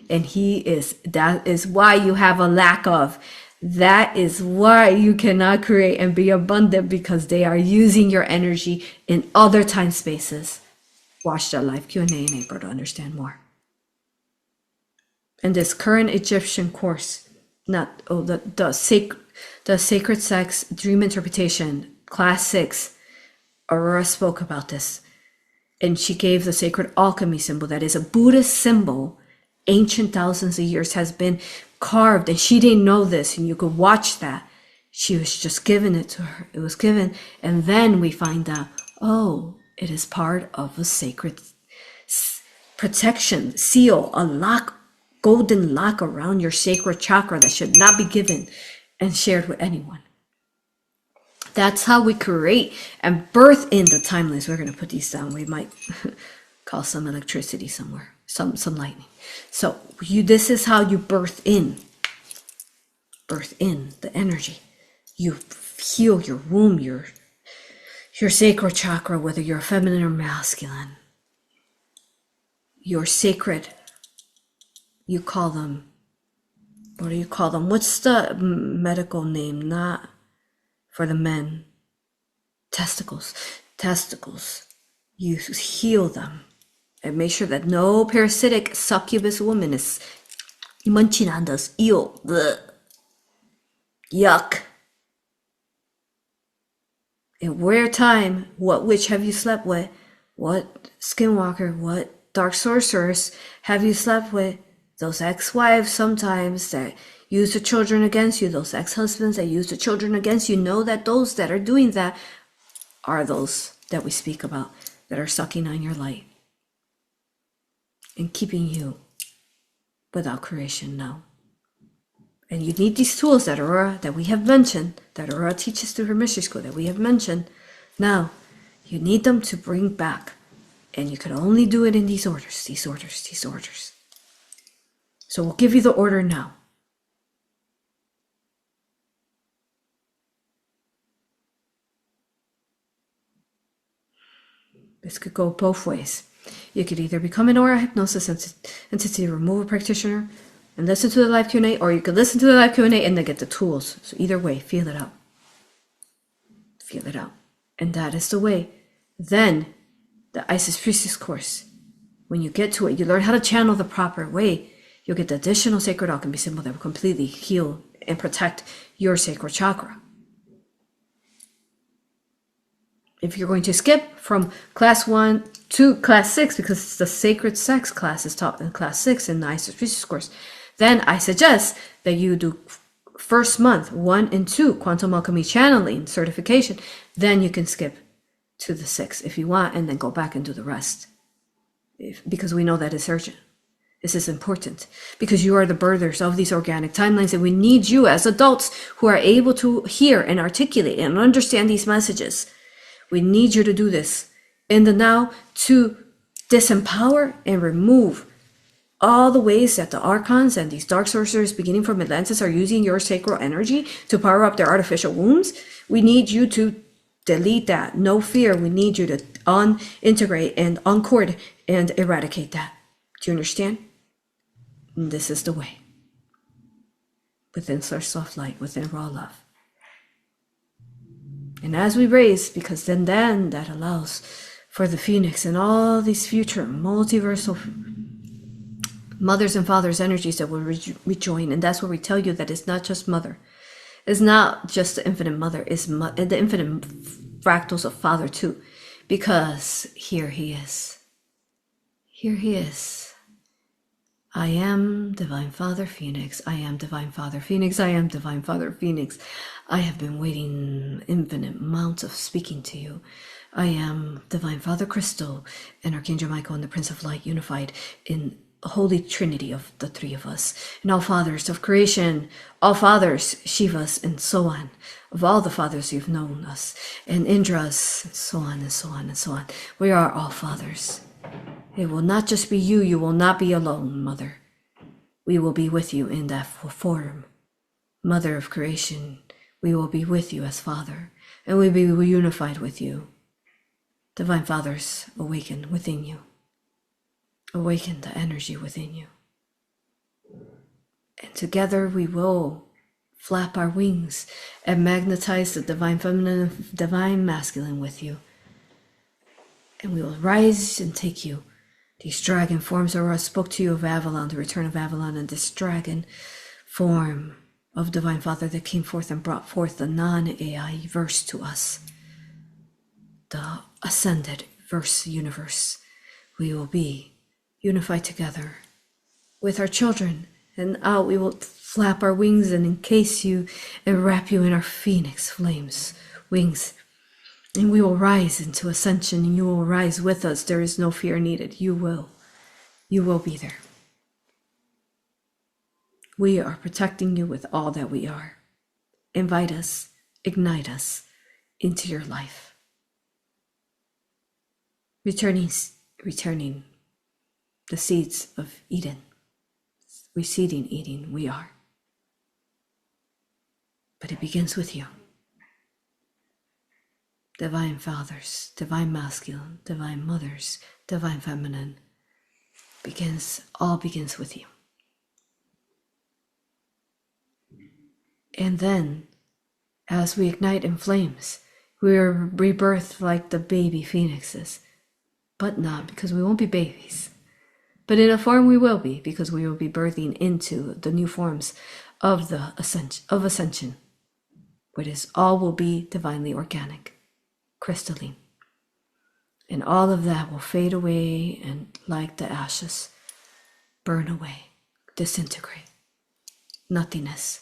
And that is why you have a lack of. That is why you cannot create and be abundant, because they are using your energy in other time spaces. Watch that live Q&A in April to understand more. And this current Egyptian course, the sacred sex dream interpretation, class 6, AuroRa spoke about this. And she gave the sacred alchemy symbol, that is a Buddhist symbol, ancient thousands of years, has been carved, and she didn't know this, and you could watch that. She was just given it to her. It was given, and then we find out, oh, it is part of a sacred protection seal, a lock, golden lock around your sacred chakra that should not be given and shared with anyone. That's how we create and birth in the timelines. We're going to put these down. We might call some electricity somewhere, some lightning. So this is how you birth in the energy. You heal your womb, your sacred chakra, whether you're feminine or masculine. Your sacred, you call them, what do you call them? What's the medical name? Not for the men. Testicles. You heal them and make sure that no parasitic succubus woman is munching on those. Ew. Bleh. Yuck. In where time, what witch have you slept with? What skinwalker, what dark sorceress have you slept with? Those ex-wives sometimes that use the children against you, those ex-husbands that use the children against you, know that those that are doing that are those that we speak about, that are sucking on your light and keeping you without creation now. And you need these tools that AuroRa, that we have mentioned, that AuroRa teaches through her mystery school, that we have mentioned. Now, you need them to bring back. And you can only do it in these orders. So we'll give you the order now. This could go both ways. You could either become an AuroRa hypnosis entity removal practitioner and listen to the live Q&A, or you could listen to the live Q&A and then get the tools. So either way, feel it out. Feel it out. And that is the way. Then, the Isis Priestess course, when you get to it, you learn how to channel the proper way. You'll get the additional sacred alchemy symbol that will completely heal and protect your sacred chakra. If you're going to skip from class 1 to class 6, because it's the sacred sex class is taught in class 6 in the Isis Priestess course, then I suggest that you do first month 1 and 2 quantum alchemy channeling certification. Then you can skip to the 6 if you want, and then go back and do the rest. Because we know that it's urgent. This is important because you are the birthers of these organic timelines, and we need you as adults who are able to hear and articulate and understand these messages. We need you to do this in the now to disempower and remove all the ways that the archons and these dark sorcerers beginning from Atlantis are using your sacral energy to power up their artificial wombs. We need you to delete that. No fear. We need you to unintegrate and uncord and eradicate that. Do you understand? And this is the way. Within such soft light, within raw love. And as we raise, because then that allows for the Phoenix and all these future multiversal mothers and fathers energies that will rejoin. And that's where we tell you that it's not just mother. It's not just the infinite mother. It's the infinite fractals of father too. Because here he is. Here he is. I am Divine Father Phoenix. I am Divine Father Phoenix. I am Divine Father Phoenix. I have been waiting infinite amounts of speaking to you. I am Divine Father Crystal and Archangel Michael and the Prince of Light unified in a holy trinity of the three of us. And all fathers of creation, all fathers, Shivas, and so on. Of all the fathers you've known us. And Indras, and so on and so on and so on. We are all fathers. It will not just be you. You will not be alone, Mother. We will be with you in that form. Mother of creation, we will be with you as Father, and we will be unified with you. Divine Fathers, awaken within you. Awaken the energy within you. And together we will flap our wings and magnetize the Divine Feminine and Divine Masculine with you. And we will rise and take you. These dragon forms, Aurora spoke to you of Avalon, the return of Avalon, and this dragon form of Divine Father that came forth and brought forth the non-AI verse to us. The ascended verse universe. We will be unified together with our children, and out we will flap our wings and encase you and wrap you in our phoenix flames wings. And we will rise into ascension, and you will rise with us. There is no fear needed. You will be there. We are protecting you with all that we are. Invite us, ignite us into your life. Returning the seeds of Eden. Reseeding Eden, we are. But it begins with you. Divine Fathers, Divine Masculine, Divine Mothers, Divine Feminine, all begins with you. And then, as we ignite in flames, we are rebirthed like the baby phoenixes, but not because we won't be babies. But in a form we will be, because we will be birthing into the new forms of the ascension, where all will be divinely organic. Crystalline, and all of that will fade away and like the ashes burn away, disintegrate. Nothingness.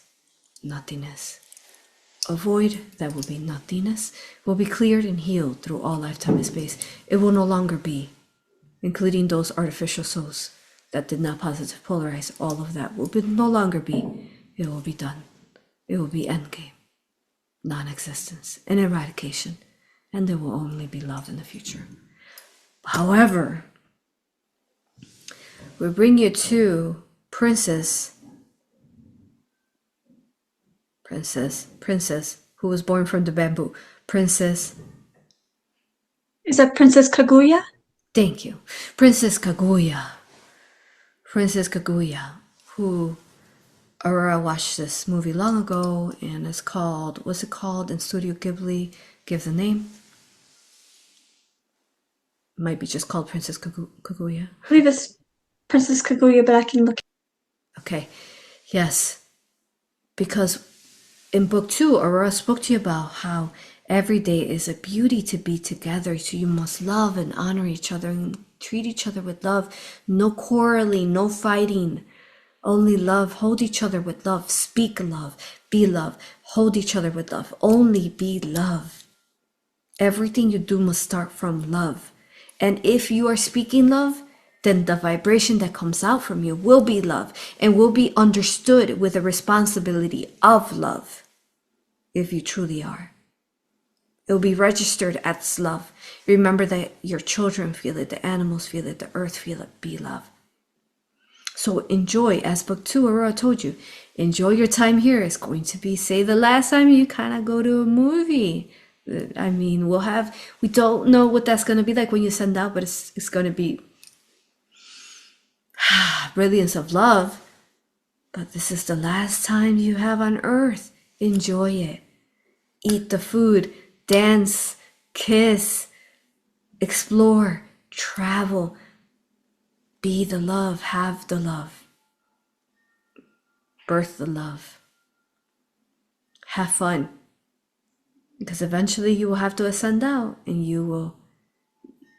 A void that will be nothingness will be cleared and healed through all lifetime and space. It will no longer be, including those artificial souls that did not positive polarize. All of that will no longer be. It will be done. It will be endgame, non-existence, and eradication. And there will only be love in the future. However, we bring you to Princess, who was born from the bamboo. Princess. Is that Princess Kaguya? Thank you. Princess Kaguya, who AuroRa watched this movie long ago, and it's called, what's it called in Studio Ghibli? Give the name. Might be just called Princess Kaguya. I believe it's Princess Kaguya, but I can look. Okay, yes. Because in book 2, AuroRa spoke to you about how every day is a beauty to be together. So you must love and honor each other and treat each other with love. No quarreling, no fighting. Only love. Hold each other with love. Speak love. Be love. Hold each other with love. Only be love. Everything you do must start from love. And if you are speaking love, then the vibration that comes out from you will be love and will be understood with a responsibility of love. If you truly are, it will be registered as love. Remember that your children feel it, the animals feel it, the earth feel it. Be love. So enjoy, as book 2 AuroRa told you, enjoy your time here. It's going to be, say, the last time you kind of go to a movie. I mean, we don't know what that's going to be like when you send out, but it's going to be brilliance of love. But this is the last time you have on earth. Enjoy it. Eat the food, dance, kiss, explore, travel, be the love, have the love, birth the love, have fun. Because eventually you will have to ascend out and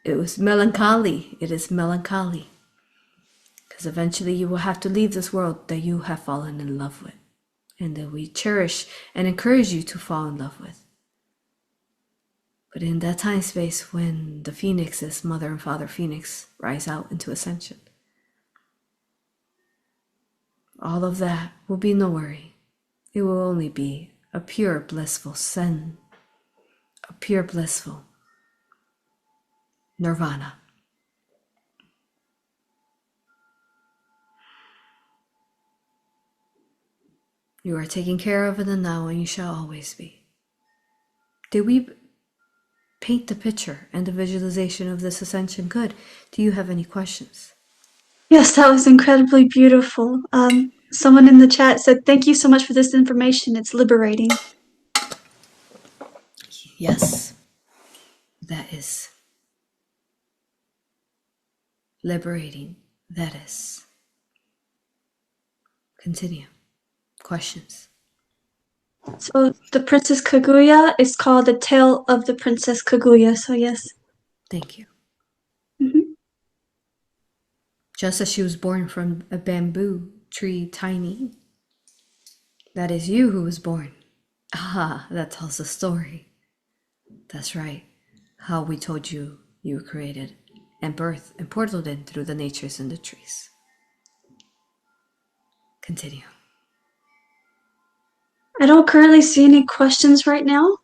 it is melancholy. Because eventually you will have to leave this world that you have fallen in love with and that we cherish and encourage you to fall in love with. But in that time space when the phoenixes, mother and father phoenix, rise out into ascension, all of that will be no worry. It will only be a pure blissful zen, a pure blissful nirvana. You are taken care of in the now and you shall always be. Did we paint the picture and the visualization of this ascension good? Do you have any questions? Yes, that was incredibly beautiful. Someone in the chat said, "Thank you so much for this information. It's liberating." Yes, that is liberating. That is. Continue. Questions? So the Princess Kaguya is called The Tale of the Princess Kaguya. So yes. Thank you. Mm-hmm. Just as she was born from a bamboo tree tiny, that is you who was born. Ah, that tells the story. That's right. How we told you you were created and birthed and portaled in through the natures and the trees. Continue. I don't currently see any questions right now.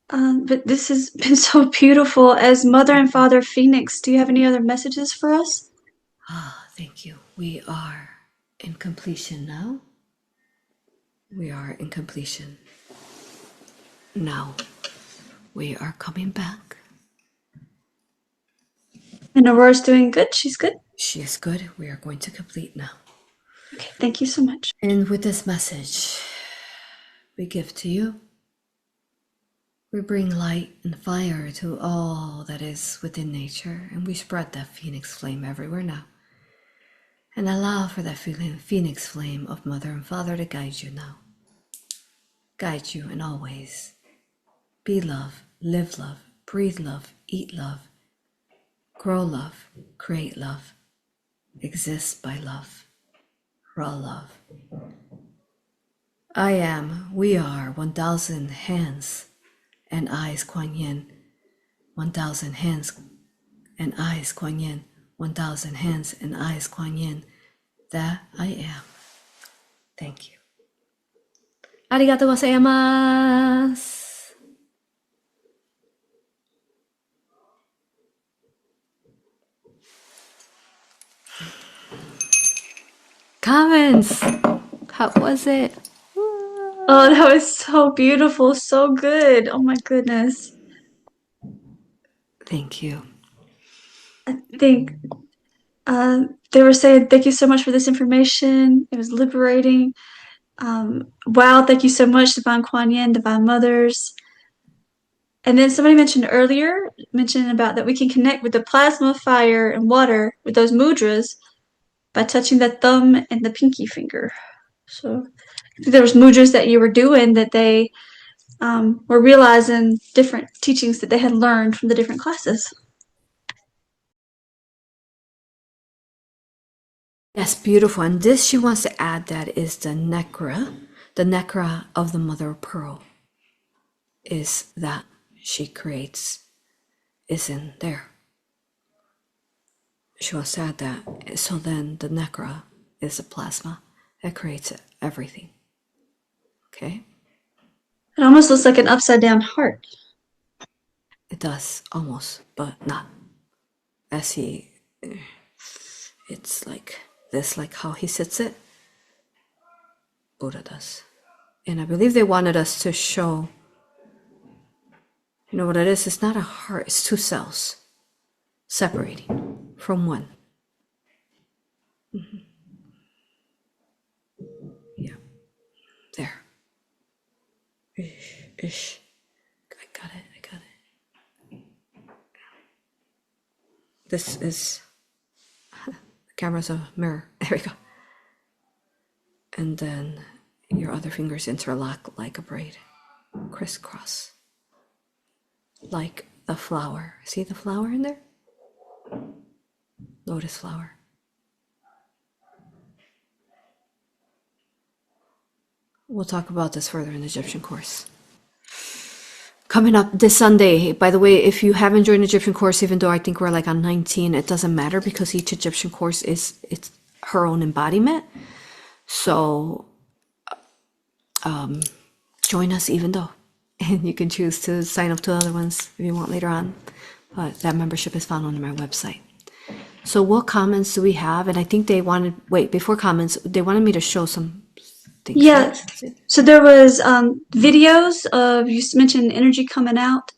But this has been so beautiful. As Mother and Father Phoenix, do you have any other messages for us? Ah, thank you. We are in completion now. We are in completion. Now, we are coming back. And Aurora's doing good. She's good. She is good. We are going to complete now. Okay, thank you so much. And with this message we give to you, we bring light and fire to all that is within nature, and we spread that phoenix flame everywhere now. And allow for that phoenix flame of Mother and Father to guide you now. Guide you in all ways. Be love, live love, breathe love, eat love, grow love, create love, exist by love, raw love. I am, we are 1,000 hands and eyes Quan Yin, 1,000 hands and eyes Quan Yin, 1,000 hands and eyes Quan Yin. That I am. Thank you. Arigatou gozaimasu. Comments. How was it? Oh, that was so beautiful, so good. Oh my goodness. Thank you. I think they were saying, thank you so much for this information. It was liberating. Wow, thank you so much, Divine Kuan Yin, Divine Mothers. And then somebody mentioned about that we can connect with the plasma, fire, and water with those mudras by touching the thumb and the pinky finger. So there was mudras that you were doing that they were realizing different teachings that they had learned from the different classes. Yes, beautiful. And this she wants to add that is the necra of the mother of pearl is that she creates is in there. She wants to add that. So then the necra is a plasma that creates everything. Okay? It almost looks like an upside down heart. It does, almost, but not. As it's like this, like how he sits it, Buddha does. And I believe they wanted us to show You know what it is? It's not a heart, it's two cells separating from one. Yeah, there. Ish. I got it. This is, the camera's a mirror. There we go. And then your other fingers interlock like a braid. Crisscross. Like the flower. See the flower in there? Lotus flower. We'll talk about this further in the Egyptian course. Coming up this Sunday. By the way, if you haven't joined the Egyptian course, even though I think we're like on 19, it doesn't matter because each Egyptian course it's her own embodiment. So join us even though. And you can choose to sign up to other ones if you want later on. But that membership is found on my website. So what comments do we have? And I think they wanted, before comments, they wanted me to show some things. Yeah. Right? So there was videos of, you mentioned energy coming out,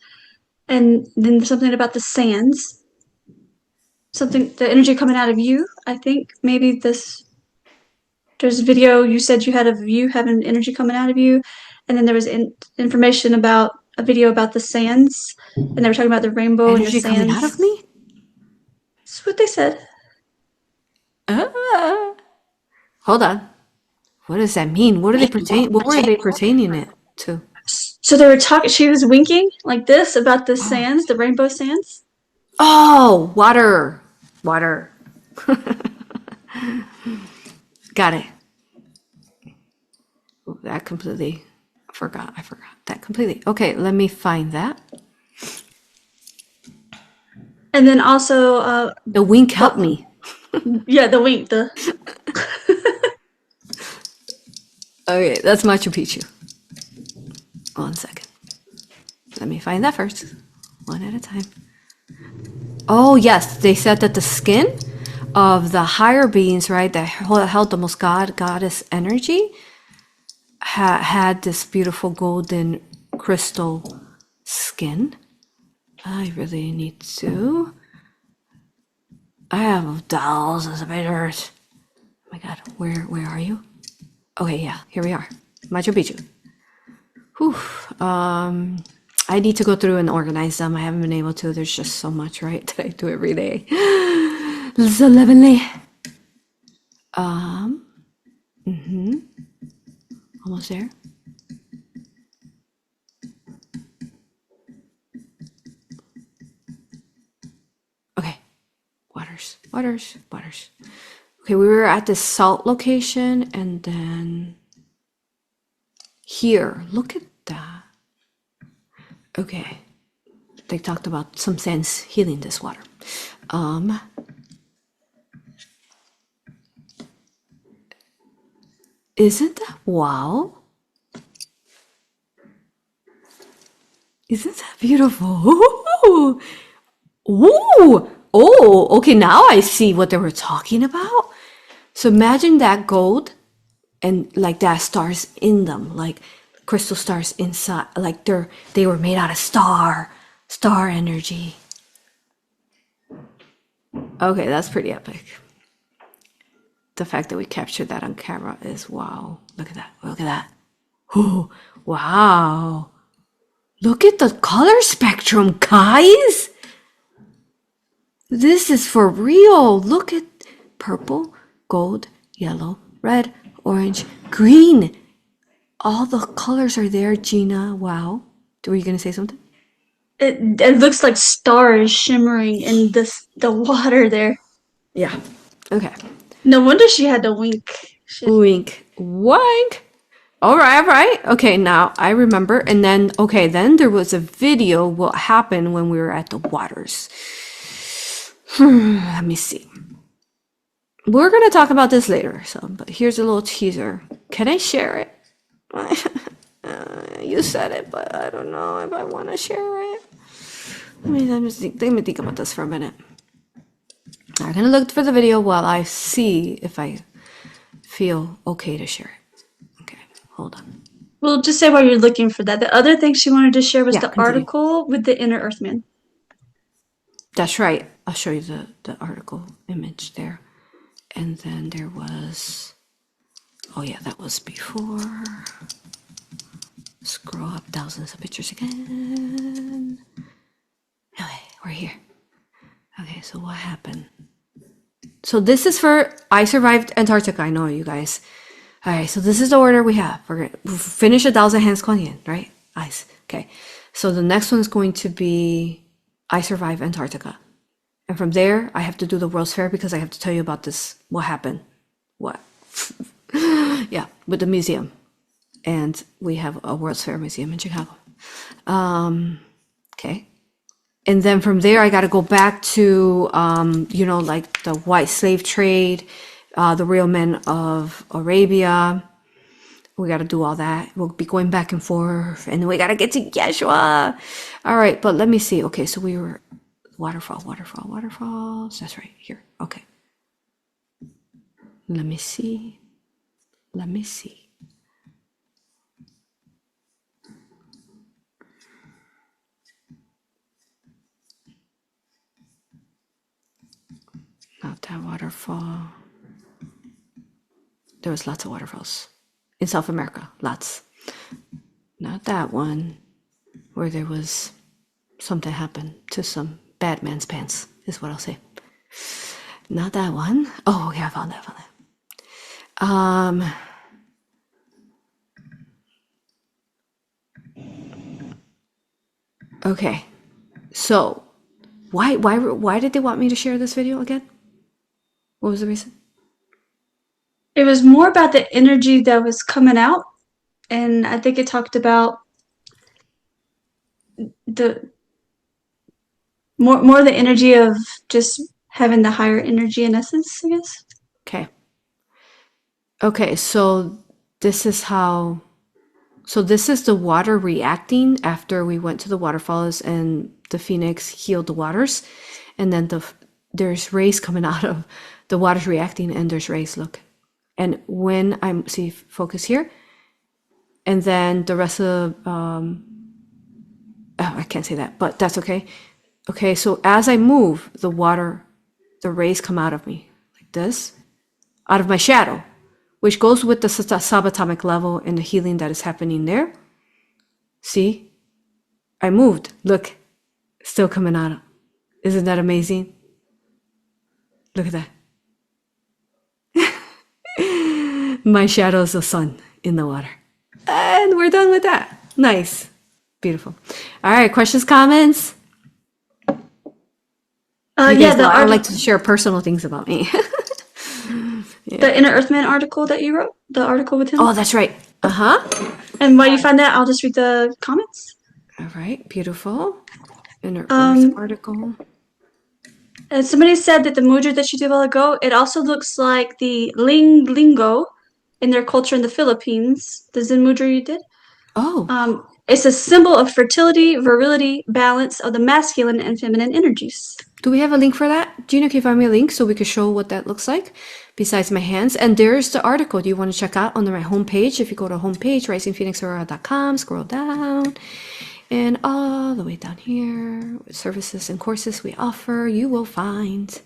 and then something about the sands. Something, the energy coming out of you, I think. Maybe there's a video, you said you had of you having energy coming out of you. And then there was information about a video about the sands. And they were talking about the rainbow and the Energy sands. coming out of me? That's what they said. Hold on. What does that mean? What are they pertain? What were they pertaining it to? So they were talking, she was winking like this about the sands, the rainbow sands. Oh, water. Got it. Ooh, that completely forgot. I forgot that completely. Okay, let me find that. And then also The wink helped me. yeah, the wink, Okay, that's Machu Picchu. 1 second. Let me find that first. One at a time. Oh, yes. They said that the skin of the higher beings, right, that held the most goddess energy, had this beautiful golden crystal skin. I really need to. I have thousands of pictures. Oh my God, where are you? Okay, yeah, here we are. Machu Picchu. Whew. I need to go through and organize them. I haven't been able to. There's just so much, right, that I do every day. So lovely. Almost there. Okay. Waters. Okay, we were at this salt location and then here. Look at that. Okay. They talked about some sands healing this water. Isn't that wow? Isn't that beautiful? Ooh. Ooh. Oh, okay, now I see what they were talking about. So imagine that gold and like that stars in them, like crystal stars inside, like they were made out of star energy. Okay, that's pretty epic. The fact that we captured that on camera is wow. Look at that. Oh, wow. Look at the color spectrum, guys. This is for real. Look at purple, gold, yellow, red, orange, green. All the colors are there, Gina. Wow. Were you going to say something? it looks like stars shimmering in the water there. Yeah. Okay. No wonder she had to wink. Wink. Wank. All right. Okay, now I remember. And then, then there was a video what happened when we were at the waters. Let me see. We're going to talk about this later. But here's a little teaser. Can I share it? You said it, but I don't know if I want to share it. Let me think about this for a minute. I'm going to look for the video while I see if I feel okay to share it. Okay, hold on. We'll just say while you're looking for that. The other thing she wanted to share was Yeah, the continue. article with the inner Earthman. That's right. I'll show you the article image there. And then there was, oh yeah, that was before. Scroll up thousands of pictures again. Okay, we're here. Okay, so what happened? So this is for I Survived Antarctica. I know, you guys. All right, so this is the order we have. We're gonna finish 1,000 Hands Quan Yin, right? Ice. Okay. So the next one is going to be I Survived Antarctica. And from there, I have to do the World's Fair because I have to tell you about this. What happened? What? Yeah, with the museum. And we have a World's Fair museum in Chicago. Okay. And then from there, I got to go back to, like the white slave trade, the real men of Arabia. We got to do all that. We'll be going back and forth. And we got to get to Yeshua. All right, but let me see. Okay, so we were waterfalls. That's right, here. Okay. Let me see. Not that waterfall. There was lots of waterfalls in South America, lots. Not that one, where there was something happened to some bad man's pants, is what I'll say. Not that one. Oh, yeah, I found that. Okay, so why did they want me to share this video again? What was the reason? It was more about the energy that was coming out, and I think it talked about the more the energy of just having the higher energy in essence, I guess. Okay, so this is the water reacting after we went to the waterfalls and the Phoenix healed the waters. And then there's rays coming out of the water's reacting and there's rays, look. And when focus here. And then the rest of, I can't say that, but that's okay. Okay, so as I move, the rays come out of me like this, out of my shadow, which goes with the subatomic level and the healing that is happening there. See? I moved. Look, still coming out. Isn't that amazing? Look at that. My shadow is the sun in the water. And we're done with that. Nice. Beautiful. All right, questions, comments? I like to share personal things about me. Yeah. The Inner Earthman article that you wrote, the article with him. Oh, that's right. And while you find that, I'll just read the comments. All right, beautiful. Inner Earth article. Somebody said that the mudra that you did a while ago, it also looks like the lingo in their culture in the Philippines. The Zen mudra you did. Oh. It's a symbol of fertility, virility, balance of the masculine and feminine energies. Do we have a link for that? Gina, can you find me a link so we can show what that looks like besides my hands? And there's the article. Do you want to check out on my homepage? If you go to homepage, risingphoenixaurora.com, scroll down, and all the way down here, services and courses we offer, you will find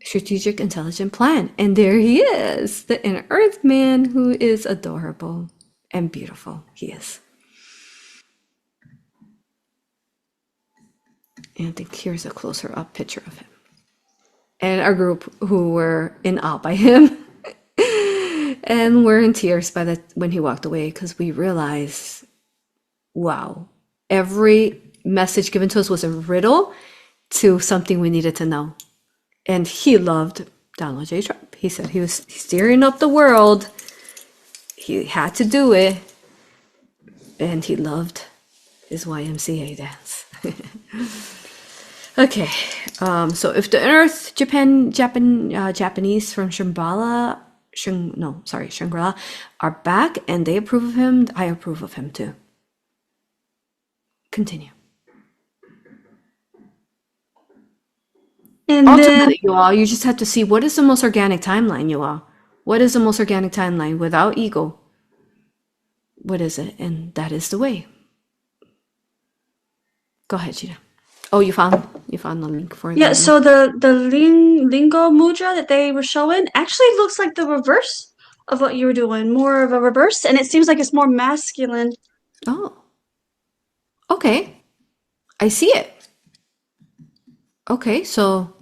Strategic Intelligent Plan. And there he is, the Inner Earth Man, who is adorable and beautiful. He is. And I think here's a closer up picture of him. And our group who were in awe by him. And we're in tears when he walked away because we realized, wow, every message given to us was a riddle to something we needed to know. And he loved Donald J. Trump. He said he was steering up the world. He had to do it. And he loved his YMCA dance. Okay, so if the Earth, Japanese from Shangri-La are back and they approve of him, I approve of him too. Continue. And ultimately, you all, you just have to see what is the most organic timeline, you all. What is the most organic timeline without ego? what is it? And that is the way. Go ahead, Gina. Oh, you found the link for Yeah, that. so the lingo mudra that they were showing actually looks like the reverse of what you were doing, more of a reverse, and it seems like it's more masculine. Oh, okay. I see it. Okay, so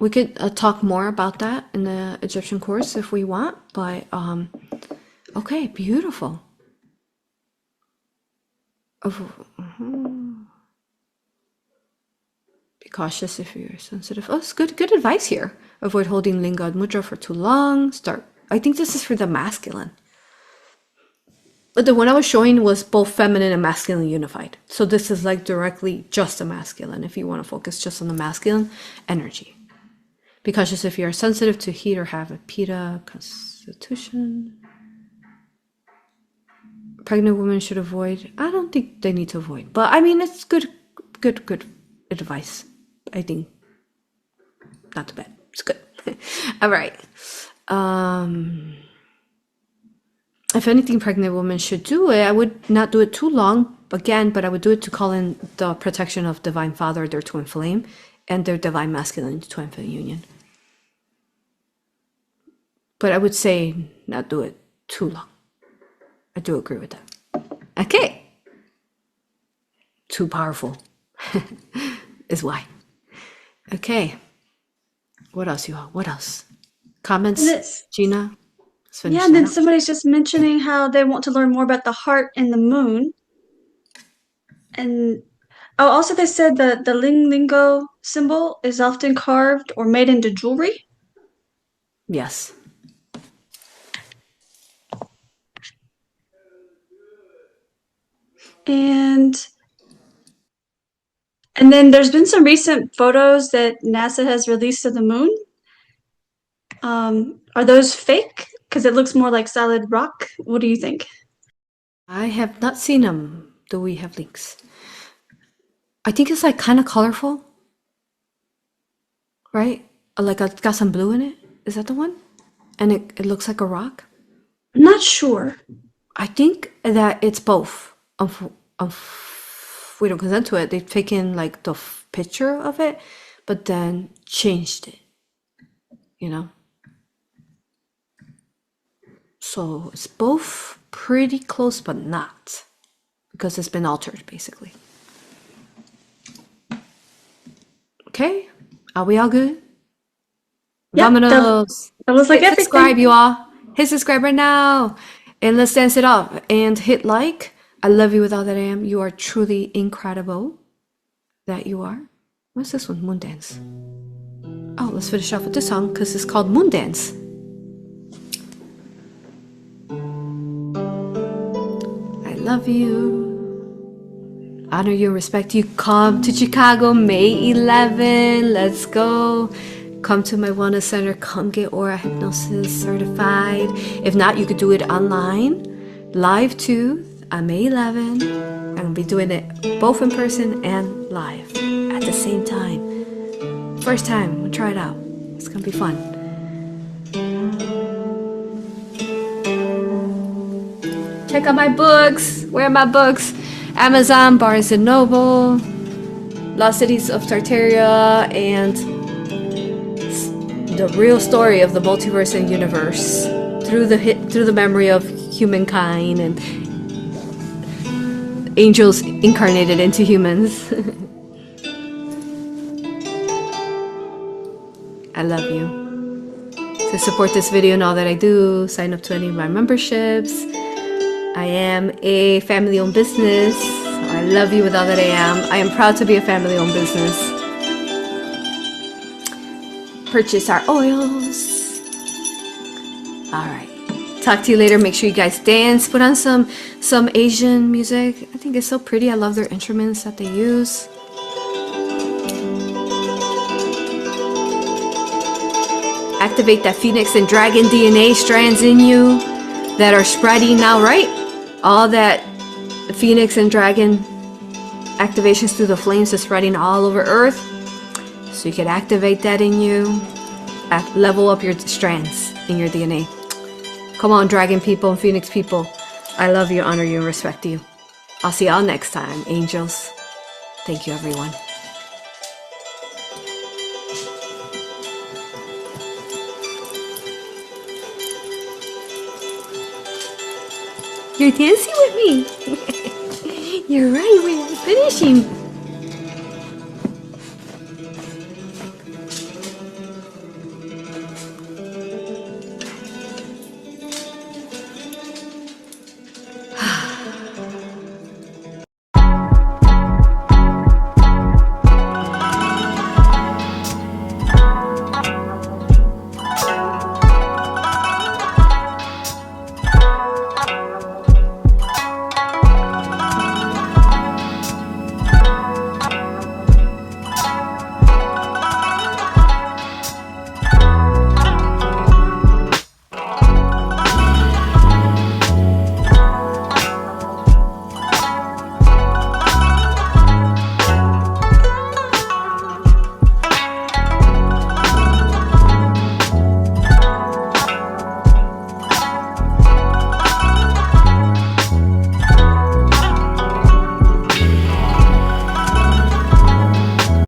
we could talk more about that in the Egyptian course if we want, but okay, beautiful. Be cautious if you're sensitive. Oh, it's good advice here. Avoid holding lingad mudra for too long. I think this is for the masculine. But the one I was showing was both feminine and masculine unified. So this is like directly just the masculine if you want to focus just on the masculine energy. Be cautious if you are sensitive to heat or have a pitta constitution. Pregnant women should avoid. I don't think they need to avoid, but I mean, it's good advice. I think not too bad. It's good. All right. If anything, pregnant women should do it. I would not do it too long again, but I would do it to call in the protection of Divine Father, their twin flame, and their Divine Masculine twin flame union. But I would say not do it too long. I do agree with that. Okay. Too powerful is why. Okay. What else, you all? What else? Comments, Gina? Yeah, and then somebody's just mentioning how they want to learn more about the heart and the moon. And also they said the lingo symbol is often carved or made into jewelry. Yes. And then there's been some recent photos that NASA has released of the moon. Are those fake? Because it looks more like solid rock. What do you think? I have not seen them. Do we have links? I think it's like kind of colorful. Right? Like it's got some blue in it. Is that the one? And it looks like a rock? I'm not sure. I think that it's both. We don't consent to it. They've taken like the picture of it, but then changed it. You know? So it's both pretty close, but not. Because it's been altered, basically. Okay? Are we all good? Yep, Vamonos! That was like hit everything. Subscribe, you all. Hit subscribe right now. And let's dance it up. And hit like. I love you with all that I am. You are truly incredible. That you are. What's this one? Moon Dance. Oh, let's finish off with this song because it's called Moon Dance. I love you. Honor you, respect you. Come to Chicago, May 11. Let's go. Come to my wellness center. Come get A.U.R.A Hypnosis certified. If not, you could do it online. Live too on May 11. I'm going to be doing it both in person and live at the same time. First time. We'll try it out. It's going to be fun. Check out my books. Where are my books? Amazon, Barnes & Noble, Lost Cities of Tartaria, and the real story of the multiverse and universe through the memory of humankind and angels incarnated into humans. I love you. To support this video and all that I do, sign up to any of my memberships. I am a family-owned business. I love you with all that I am. I am proud to be a family-owned business. Purchase our oils. All right. Talk to you later. Make sure you guys dance. Put on some Asian music. I think it's so pretty. I love their instruments that they use. Activate that Phoenix and Dragon DNA strands in you that are spreading now, right? All that Phoenix and Dragon activations through the flames are spreading all over Earth. So you can activate that in you. Level up your strands in your DNA. Come on, dragon people and phoenix people. I love you, honor you, and respect you. I'll see y'all next time, angels. Thank you, everyone. You're dancing with me. You're right, we're finishing.